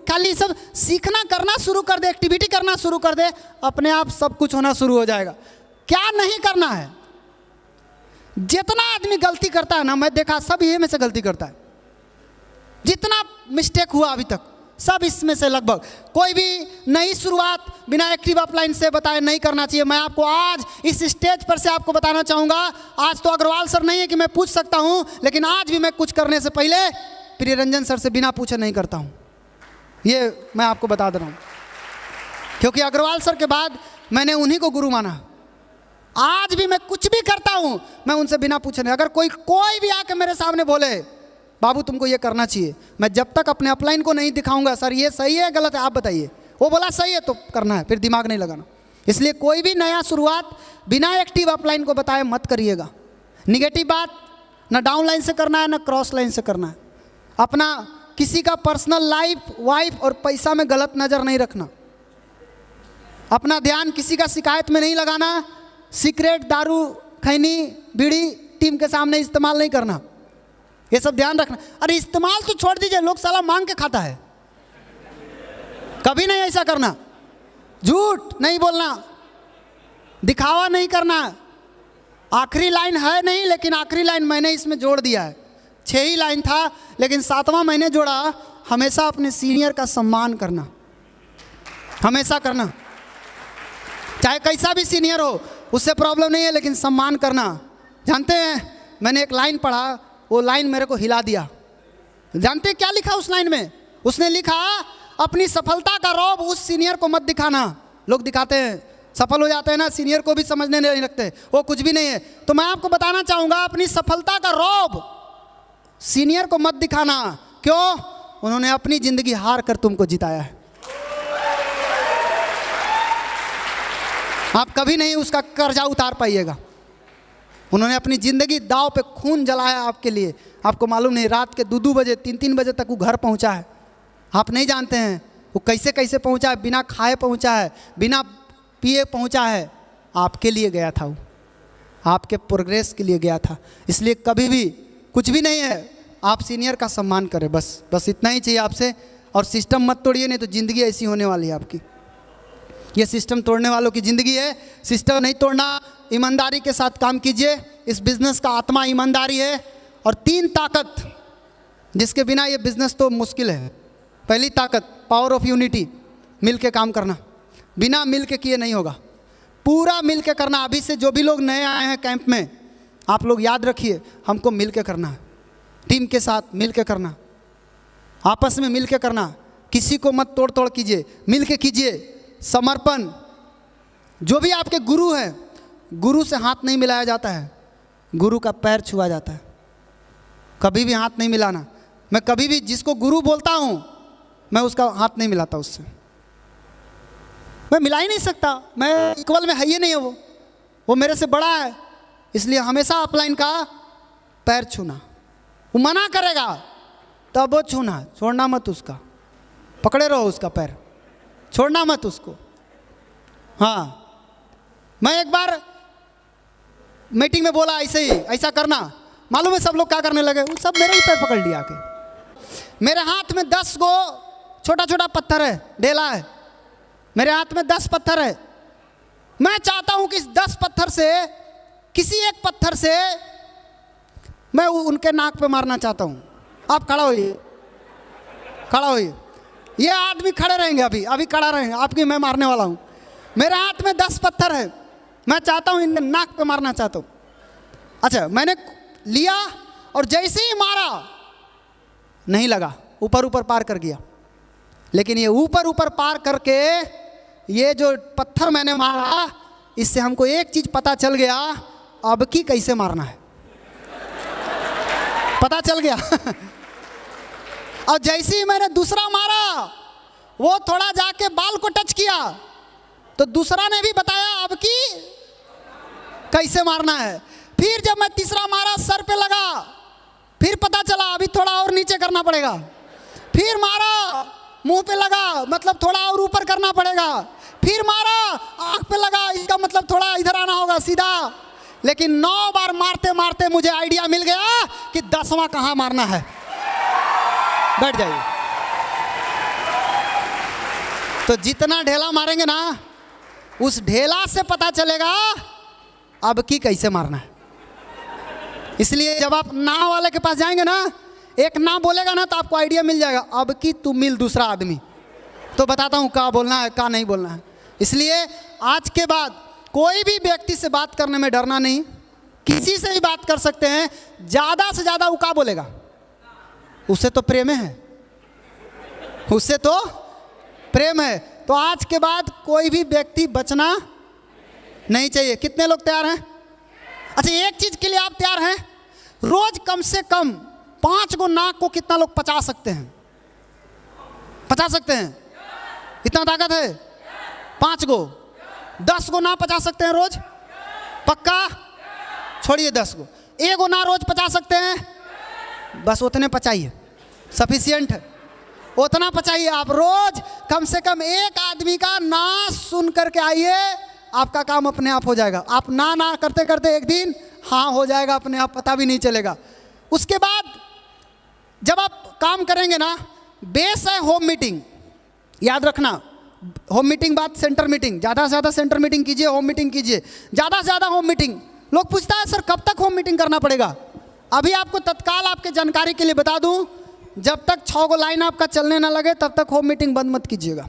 खाली सब सीखना करना शुरू कर दे, एक्टिविटी करना शुरू कर दे, अपने आप सब कुछ होना शुरू हो जाएगा। क्या नहीं करना है? जितना आदमी गलती करता है ना, मैं देखा सब ये में से गलती करता है। जितना मिस्टेक हुआ अभी तक सब इसमें से लगभग। कोई भी नई शुरुआत बिना एक्टिव अपलाइन से बताए नहीं करना चाहिए। मैं आपको आज इस स्टेज पर से आपको बताना चाहूँगा, आज तो अग्रवाल सर नहीं है कि मैं पूछ सकता हूँ, लेकिन आज भी मैं कुछ करने से पहले प्रियरंजन सर से बिना पूछे नहीं करता हूँ। ये मैं आपको बता दे रहा हूँ, क्योंकि अग्रवाल सर के बाद मैंने उन्हीं को गुरु माना। आज भी मैं कुछ भी करता हूँ, मैं उनसे बिना पूछे नहीं। अगर कोई भी आके मेरे सामने बोले बाबू तुमको ये करना चाहिए, मैं जब तक अपने अपलाइन को नहीं दिखाऊंगा सर ये सही है गलत है आप बताइए, वो बोला सही है तो करना है, फिर दिमाग नहीं लगाना। इसलिए कोई भी नया शुरुआत बिना एक्टिव अपलाइन को बताए मत करिएगा। निगेटिव बात ना डाउन लाइन से करना है ना क्रॉस लाइन से करना है। अपना किसी का पर्सनल लाइफ वाइफ और पैसा में गलत नज़र नहीं रखना। अपना ध्यान किसी का शिकायत में नहीं लगाना। सिगरेट, दारू, खैनी, बीड़ी टीम के सामने इस्तेमाल नहीं करना, ये सब ध्यान रखना। अरे इस्तेमाल तो छोड़ दीजिए, लोग साला मांग के खाता है, कभी नहीं ऐसा करना। झूठ नहीं बोलना, दिखावा नहीं करना। आखिरी लाइन है नहीं, लेकिन आखिरी लाइन मैंने इसमें जोड़ दिया है। 6 ही लाइन था, लेकिन 7वां मैंने जोड़ा, हमेशा अपने सीनियर का सम्मान करना, हमेशा करना। चाहे कैसा भी सीनियर हो, उससे प्रॉब्लम नहीं है, लेकिन सम्मान करना। जानते हैं, मैंने एक लाइन पढ़ा, वो लाइन मेरे को हिला दिया। जानते हैं क्या लिखा उस लाइन में? उसने लिखा, अपनी सफलता का रौब उस सीनियर को मत दिखाना। लोग दिखाते हैं, सफल हो जाते हैं ना, सीनियर को भी समझने नहीं लगते, वो कुछ भी नहीं है। तो मैं आपको बताना चाहूँगा, अपनी सफलता का रौब सीनियर को मत दिखाना। क्यों? उन्होंने अपनी ज़िंदगी हार कर तुमको जिताया है। आप कभी नहीं उसका कर्जा उतार पाइएगा। उन्होंने अपनी ज़िंदगी दाव पे खून जलाया आपके लिए। आपको मालूम नहीं, रात के 2-2 बजे 3-3 बजे तक वो घर पहुंचा है। आप नहीं जानते हैं वो कैसे कैसे पहुंचा है, बिना खाए पहुंचा है, बिना पिए पहुंचा है। आपके लिए गया था वो, आपके प्रोग्रेस के लिए गया था। इसलिए कभी भी कुछ भी नहीं है, आप सीनियर का सम्मान करें, बस इतना ही चाहिए आपसे। और सिस्टम मत तोड़िए, नहीं तो ज़िंदगी ऐसी होने वाली है आपकी। ये सिस्टम तोड़ने वालों की ज़िंदगी है, सिस्टम नहीं तोड़ना। ईमानदारी के साथ काम कीजिए। इस बिज़नेस का आत्मा ईमानदारी है। और 3 ताकत जिसके बिना ये बिज़नेस तो मुश्किल है। पहली ताकत पावर ऑफ यूनिटी, मिल के काम करना। बिना मिल के किए नहीं होगा, पूरा मिल के करना। अभी से जो भी लोग नए आए हैं कैंप में, आप लोग याद रखिए, हमको मिल के करना है, टीम के साथ मिल के करना, आपस में मिल के करना। किसी को मत तोड़ कीजिए, मिल के कीजिए। समर्पण। जो भी आपके गुरु हैं, गुरु से हाथ नहीं मिलाया जाता है, गुरु का पैर छुआ जाता है। कभी भी हाथ नहीं मिलाना। मैं कभी भी जिसको गुरु बोलता हूँ, मैं उसका हाथ नहीं मिलाता उससे। मैं मिला ही नहीं सकता, मैं इक्वल में है ही नहीं है वो मेरे से बड़ा है। इसलिए हमेशा अपलाइन का पैर छूना। वो मना करेगा तब वो छूना, छोड़ना मत उसका, पकड़े रहो उसका पैर, छोड़ना मत उसको। हाँ, मैं एक बार मीटिंग में बोला ऐसे ही, ऐसा करना। मालूम है सब लोग क्या करने लगे? सब मेरे ही पैर पकड़ लिया आके। मेरे हाथ में 10 गो छोटा छोटा पत्थर है, ढेला है। मेरे हाथ में 10 पत्थर है। मैं चाहता हूं कि इस 10 पत्थर से, किसी एक पत्थर से मैं उनके नाक पे मारना चाहता हूं। आप खड़ा होइए, खड़ा होइए। ये आदमी खड़े रहेंगे, अभी खड़ा रहेंगे, आपकी मैं मारने वाला हूं। मेरे हाथ में 10 पत्थर है, मैं चाहता हूं इनके नाक पे मारना चाहता हूं। अच्छा, मैंने लिया और जैसे ही मारा, नहीं लगा, ऊपर ऊपर पार कर गया। लेकिन ये ऊपर ऊपर पार करके ये जो पत्थर मैंने मारा, इससे हमको एक चीज पता चल गया, अब की कैसे मारना है पता चल गया। और जैसे ही मैंने दूसरा मारा, वो थोड़ा जाके बाल को टच किया, तो दूसरा ने भी बताया अब की कैसे मारना है। फिर जब मैं तीसरा मारा, सर पे लगा, फिर पता चला अभी थोड़ा और नीचे करना पड़ेगा। फिर मारा, मुंह पे लगा, मतलब थोड़ा और ऊपर करना पड़ेगा। फिर मारा, आंख पे लगा, इसका मतलब थोड़ा इधर आना होगा सीधा। लेकिन 9 बार मारते मारते मुझे आइडिया मिल गया कि 10वां कहां मारना है। बैठ जाइए। तो जितना ढेला मारेंगे ना, उस ढेला से पता चलेगा अब की कैसे मारना है। इसलिए जब आप ना वाले के पास जाएंगे ना, एक ना बोलेगा ना, तो आपको आइडिया मिल जाएगा। अब की तू मिल दूसरा आदमी, तो बताता हूँ क्या बोलना है क्या नहीं बोलना है। इसलिए आज के बाद कोई भी व्यक्ति से बात करने में डरना नहीं। किसी से भी बात कर सकते हैं। ज़्यादा से ज़्यादा वो क्या बोलेगा? उससे तो प्रेम है, उससे तो प्रेम है। तो आज के बाद कोई भी व्यक्ति बचना नहीं चाहिए। कितने लोग तैयार हैं? अच्छा, एक चीज़ के लिए आप तैयार हैं? रोज कम से कम 5 गो नाक को कितना लोग पचा सकते हैं? पचा सकते हैं? इतना ताकत है? 5 गो, 10 गो ना पचा सकते हैं रोज? पक्का? छोड़िए 10 गो, 1 गो ना रोज पचा सकते हैं? बस उतने पचाइए, सफिशिएंट है। उतना पचाइए आप। रोज कम से कम एक आदमी का ना सुन करके आइए, आपका काम अपने आप हो जाएगा। आप ना करते करते एक दिन हाँ हो जाएगा अपने आप, पता भी नहीं चलेगा। उसके बाद जब आप काम करेंगे ना, बेस है होम मीटिंग। याद रखना, होम मीटिंग बाद सेंटर मीटिंग। ज़्यादा से ज़्यादा सेंटर मीटिंग कीजिए, होम मीटिंग कीजिए, ज़्यादा से ज़्यादा होम मीटिंग। लोग पूछता है सर कब तक होम मीटिंग करना पड़ेगा? अभी आपको तत्काल आपके जानकारी के लिए बता दूं, जब तक 6 गो लाइन आपका चलने ना लगे तब तक होम मीटिंग बंद मत कीजिएगा।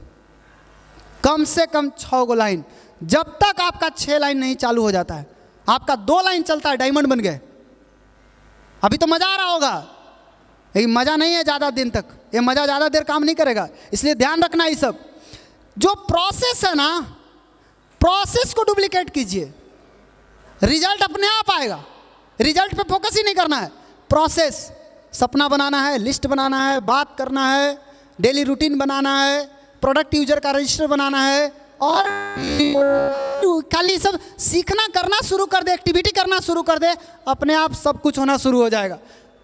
कम से कम 6 गो लाइन। जब तक आपका 6 लाइन नहीं चालू हो जाता है, आपका 2 लाइन चलता है, डायमंड बन गए। अभी तो मज़ा आ रहा होगा, लेकिन मज़ा नहीं है ज़्यादा दिन तक, ये मज़ा ज़्यादा देर काम नहीं करेगा। इसलिए ध्यान रखना, ये सब जो प्रोसेस है ना, प्रोसेस को डुप्लीकेट कीजिए, रिजल्ट अपने आप आएगा। रिजल्ट पे फोकस ही नहीं करना है, प्रोसेस, सपना बनाना है, लिस्ट बनाना है, बात करना है, डेली रूटीन बनाना है, प्रोडक्ट यूजर का रजिस्टर बनाना है, और खाली सब सीखना करना शुरू कर दे, एक्टिविटी करना शुरू कर दे, अपने आप सब कुछ होना शुरू हो जाएगा।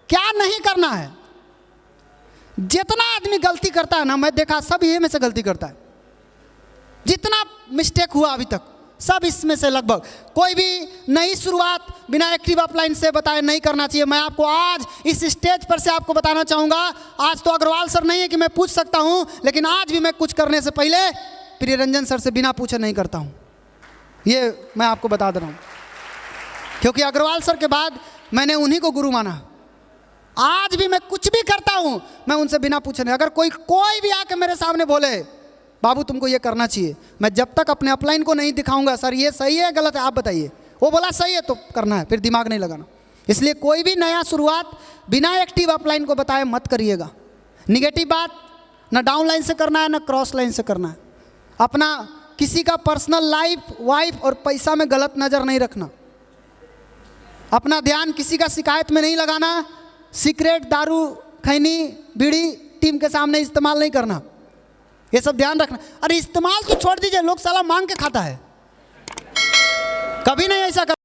क्या नहीं करना है, जितना आदमी गलती करता है ना, मैं देखा सब ये में से गलती करता है, जितना मिस्टेक हुआ अभी तक सब इसमें से लगभग। कोई भी नई शुरुआत बिना एक्टिव अपलाइन से बताए नहीं करना चाहिए। मैं आपको आज इस स्टेज पर से आपको बताना चाहूँगा, आज तो अग्रवाल सर नहीं है कि मैं पूछ सकता हूँ, लेकिन आज भी मैं कुछ करने से पहले प्रियरंजन सर से बिना पूछे नहीं करता हूँ, ये मैं आपको बता दे रहा हूँ, क्योंकि अग्रवाल सर के बाद मैंने उन्हीं को गुरु माना। आज भी मैं कुछ भी करता हूँ, मैं उनसे बिना पूछे नहीं। अगर कोई भी आके मेरे सामने बोले बाबू तुमको ये करना चाहिए, मैं जब तक अपने अपलाइन को नहीं दिखाऊंगा सर ये सही है गलत है आप बताइए, वो बोला सही है तो करना है, फिर दिमाग नहीं लगाना। इसलिए कोई भी नया शुरुआत बिना एक्टिव अपलाइन को बताए मत करिएगा। निगेटिव बात ना डाउन लाइन से करना है ना क्रॉस लाइन से करना है। अपना किसी का पर्सनल लाइफ, वाइफ और पैसा में गलत नज़र नहीं रखना। अपना ध्यान किसी का शिकायत में नहीं लगाना। सिगरेट, दारू, खैनी, बीड़ी टीम के सामने इस्तेमाल नहीं करना, ये सब ध्यान रखना। अरे इस्तेमाल तो छोड़ दीजिए, लोग साला मांग के खाता है, कभी नहीं ऐसा करना।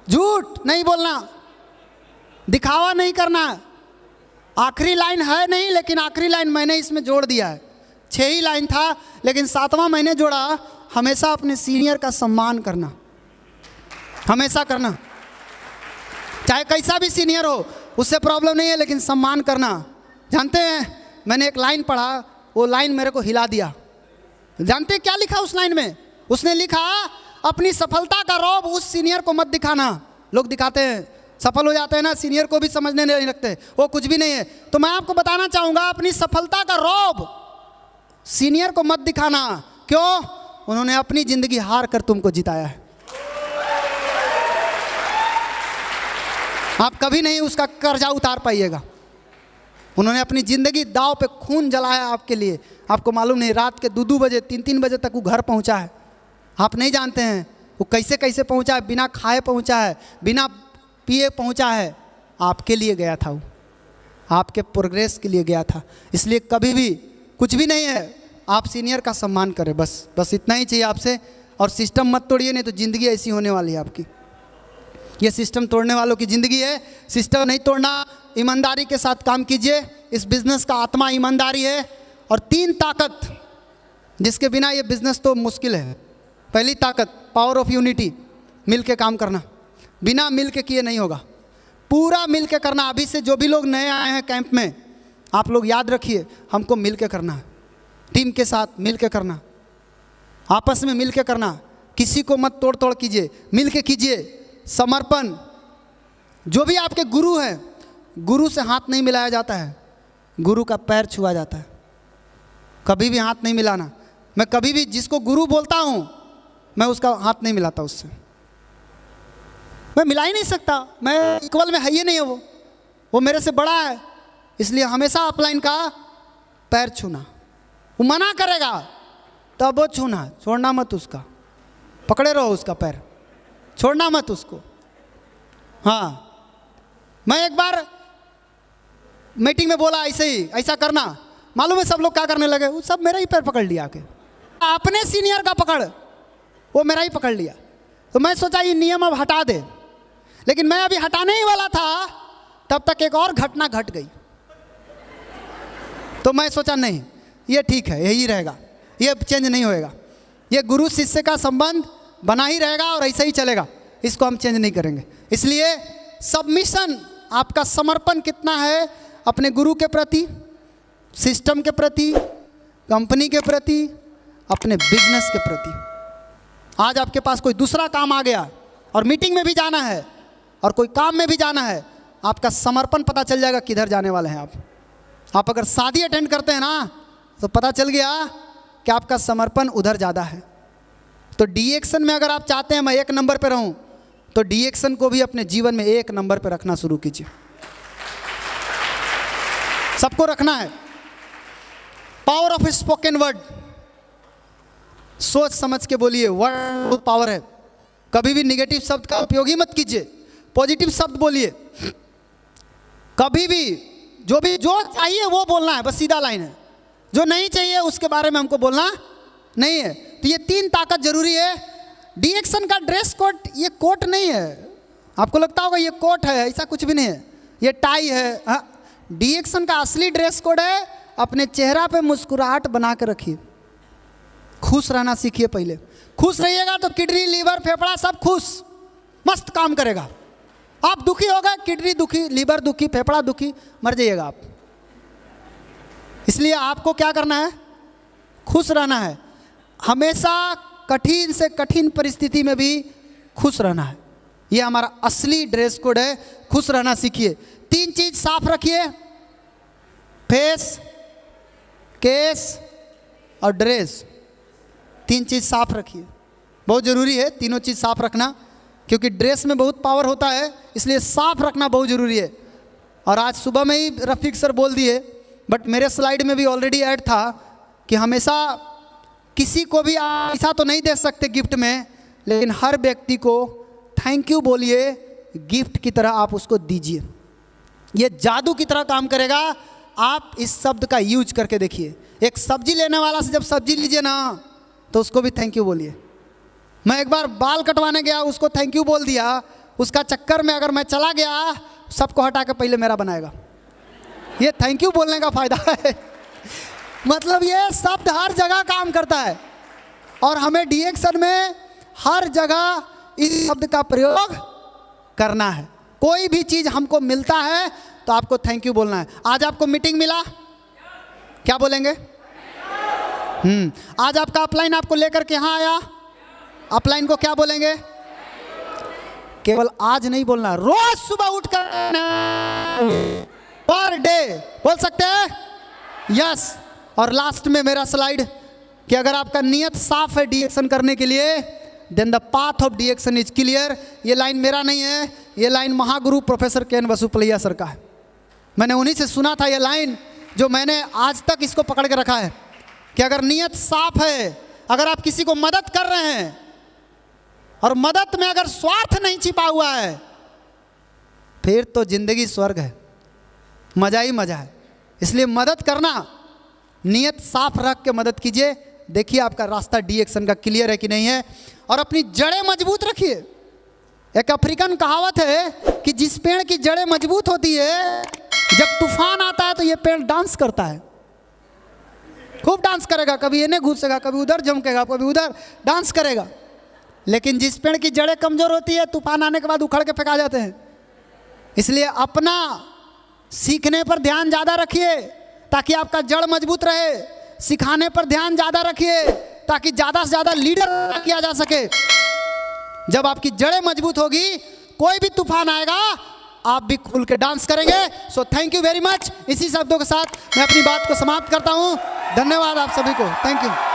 झूठ नहीं बोलना, दिखावा नहीं करना। आखिरी लाइन है नहीं, लेकिन आखिरी लाइन मैंने इसमें जोड़ दिया है। 6 ही लाइन था, लेकिन 7वां मैंने जोड़ा, हमेशा अपने सीनियर का सम्मान करना, हमेशा करना, चाहे कैसा भी सीनियर हो, उससे प्रॉब्लम नहीं है, लेकिन सम्मान करना। जानते हैं मैंने एक लाइन पढ़ा, वो लाइन मेरे को हिला दिया। जानते हैं क्या लिखा उस लाइन में? उसने लिखा अपनी सफलता का रौब उस सीनियर को मत दिखाना। लोग दिखाते हैं, सफल हो जाते हैं ना, सीनियर को भी समझने नहीं लगते, वो कुछ भी नहीं है। तो मैं आपको बताना चाहूँगा, अपनी सफलता का रौब सीनियर को मत दिखाना। क्यों? उन्होंने अपनी ज़िंदगी हार कर तुमको जिताया है, आप कभी नहीं उसका कर्जा उतार पाइएगा। उन्होंने अपनी ज़िंदगी दाव पे खून जलाया आपके लिए। आपको मालूम नहीं, रात के 2-2 बजे 3-3 बजे तक वो घर पहुंचा है, आप नहीं जानते हैं वो कैसे कैसे पहुंचा है। बिना खाए पहुंचा है, बिना पिए पहुंचा है, आपके लिए गया था, वो आपके प्रोग्रेस के लिए गया था। इसलिए कभी भी कुछ भी नहीं है, आप सीनियर का सम्मान करें, बस इतना ही चाहिए आपसे। और सिस्टम मत तोड़िए, नहीं तो ज़िंदगी ऐसी होने वाली है आपकी। ये सिस्टम तोड़ने वालों की ज़िंदगी है, सिस्टम नहीं तोड़ना। ईमानदारी के साथ काम कीजिए, इस बिज़नेस का आत्मा ईमानदारी है। और 3 ताकत जिसके बिना ये बिज़नेस तो मुश्किल है। पहली ताकत पावर ऑफ यूनिटी, मिल के काम करना, बिना मिल के किए नहीं होगा, पूरा मिल के करना। अभी से जो भी लोग नए आए हैं कैंप में, आप लोग याद रखिए, हमको मिल के करना है, टीम के साथ मिल के करना, आपस में मिल के करना। किसी को मत तोड़ कीजिए, मिल के कीजिए। समर्पण, जो भी आपके गुरु हैं, गुरु से हाथ नहीं मिलाया जाता है, गुरु का पैर छुआ जाता है। कभी भी हाथ नहीं मिलाना। मैं कभी भी जिसको गुरु बोलता हूँ, मैं उसका हाथ नहीं मिलाता, उससे मैं मिला ही नहीं सकता। मैं इक्वल में है ही नहीं है, वो मेरे से बड़ा है। इसलिए हमेशा अपलाइन का पैर छूना। वो मना करेगा तब वो छूना, छोड़ना मत उसका, पकड़े रहो उसका पैर, छोड़ना मत उसको। हाँ, मैं एक बार मीटिंग में बोला ऐसे ही, ऐसा करना। मालूम है सब लोग क्या करने लगे? वो सब मेरा ही पैर पकड़ लिया आके, अपने सीनियर का पकड़, वो मेरा ही पकड़ लिया। तो मैं सोचा ये नियम अब हटा दे, लेकिन मैं अभी हटाने ही वाला था, तब तक एक और घटना घट गई। तो मैं सोचा नहीं, ये ठीक है, यही रहेगा, ये चेंज नहीं होएगा, ये गुरु शिष्य का संबंध बना ही रहेगा और ऐसा ही चलेगा, इसको हम चेंज नहीं करेंगे। इसलिए सबमिशन, आपका समर्पण कितना है अपने गुरु के प्रति, सिस्टम के प्रति, कंपनी के प्रति, अपने बिजनेस के प्रति। आज आपके पास कोई दूसरा काम आ गया और मीटिंग में भी जाना है और कोई काम में भी जाना है, आपका समर्पण पता चल जाएगा किधर जाने वाले हैं आप। आप अगर शादी अटेंड करते हैं ना तो पता चल गया कि आपका समर्पण उधर ज़्यादा है। तो डी एक्शन में अगर आप चाहते हैं मैं 1 नंबर पे रहूं तो डी एक्शन को भी अपने जीवन में 1 नंबर पे रखना शुरू कीजिए। सबको रखना है। पावर ऑफ स्पोकन वर्ड, सोच समझ के बोलिए। वर्ड बहुत पावर है। कभी भी निगेटिव शब्द का उपयोग ही मत कीजिए, पॉजिटिव शब्द बोलिए। कभी भी जो चाहिए वो बोलना है, बस सीधा लाइन है। जो नहीं चाहिए उसके बारे में हमको बोलना नहीं है। तो ये 3 ताकत जरूरी है। डी एक्शन का ड्रेस कोड ये कोट नहीं है। आपको लगता होगा ये कोट है, ऐसा कुछ भी नहीं है, ये टाई है। डी एक्शन का असली ड्रेस कोड है अपने चेहरा पे मुस्कुराहट बना के रखिए। खुश रहना सीखिए। पहले खुश रहिएगा तो किडनी, लीवर, फेफड़ा सब खुश मस्त काम करेगा। आप दुखी हो गए, किडनी दुखी, लीवर दुखी, फेफड़ा दुखी, मर जाइएगा आप। इसलिए आपको क्या करना है? खुश रहना है। हमेशा कठिन से कठिन परिस्थिति में भी खुश रहना है। ये हमारा असली ड्रेस कोड है। खुश रहना सीखिए। 3 चीज साफ रखिए, फेस, केस और ड्रेस। 3 चीज साफ रखिए, बहुत ज़रूरी है तीनों चीज़ साफ रखना, क्योंकि ड्रेस में बहुत पावर होता है, इसलिए साफ रखना बहुत ज़रूरी है। और आज सुबह में ही रफ़ीक सर बोल दिए, बट मेरे स्लाइड में भी ऑलरेडी ऐड था कि हमेशा किसी को भी आप पैसा तो नहीं दे सकते गिफ्ट में, लेकिन हर व्यक्ति को थैंक यू बोलिए, गिफ्ट की तरह आप उसको दीजिए। ये जादू की तरह काम करेगा। आप इस शब्द का यूज करके देखिए। एक सब्जी लेने वाला से जब सब्जी लीजिए ना तो उसको भी थैंक यू बोलिए। मैं एक बार बाल कटवाने गया, उसको थैंक यू बोल दिया। उसका चक्कर में अगर मैं चला गया, सबको हटा के पहले मेरा बनाएगा। ये थैंक यू बोलने का फ़ायदा है। मतलब ये शब्द हर जगह काम करता है और हमें डी एक्शन में हर जगह इस शब्द का प्रयोग करना है। कोई भी चीज़ हमको मिलता है तो आपको थैंक यू बोलना है। आज आपको मीटिंग मिला, क्या बोलेंगे? आज आपका अपलाइन आपको लेकर के यहाँ आया, अपलाइन को क्या बोलेंगे? केवल आज नहीं बोलना, रोज सुबह उठकर पर डे बोल सकते हैं यस। और लास्ट में मेरा स्लाइड कि अगर आपका नियत साफ है डी एक्शन करने के लिए, then the path of the action is clear. ये लाइन मेरा नहीं है, ये लाइन महागुरु professor K N Vasupalaiya sir का है। मैंने उन्हीं से सुना था ये लाइन, जो मैंने आज तक इसको पकड़ के रखा है कि अगर नियत साफ है, अगर आप किसी को मदद कर रहे हैं और मदद में अगर स्वार्थ नहीं छिपा हुआ है, फिर तो जिंदगी स्वर्ग है, मज़ा ही मज़ा है। इसलिए मदद करना, नियत साफ रख के मदद कीजिए। देखिए आपका रास्ता डी एक्शन का क्लियर है कि नहीं है। और अपनी जड़ें मजबूत रखिए। एक अफ्रीकन कहावत है कि जिस पेड़ की जड़ें मजबूत होती है, जब तूफान आता है तो ये पेड़ डांस करता है, खूब डांस करेगा, कभी इन्हें घुसेगा, कभी उधर झमकेगा, कभी उधर डांस करेगा। लेकिन जिस पेड़ की जड़ें कमज़ोर होती है, तूफान आने के बाद उखड़ के फेंका जाते हैं। इसलिए अपना सीखने पर ध्यान ज़्यादा रखिए ताकि आपका जड़ मजबूत रहे। सिखाने पर ध्यान ज़्यादा रखिए ताकि ज़्यादा से ज़्यादा लीडर किया जा सके। जब आपकी जड़ें मजबूत होगी, कोई भी तूफान आएगा आप भी खुल के डांस करेंगे। So thank you very much. इसी शब्दों के साथ मैं अपनी बात को समाप्त करता हूँ। धन्यवाद आप सभी को। Thank you.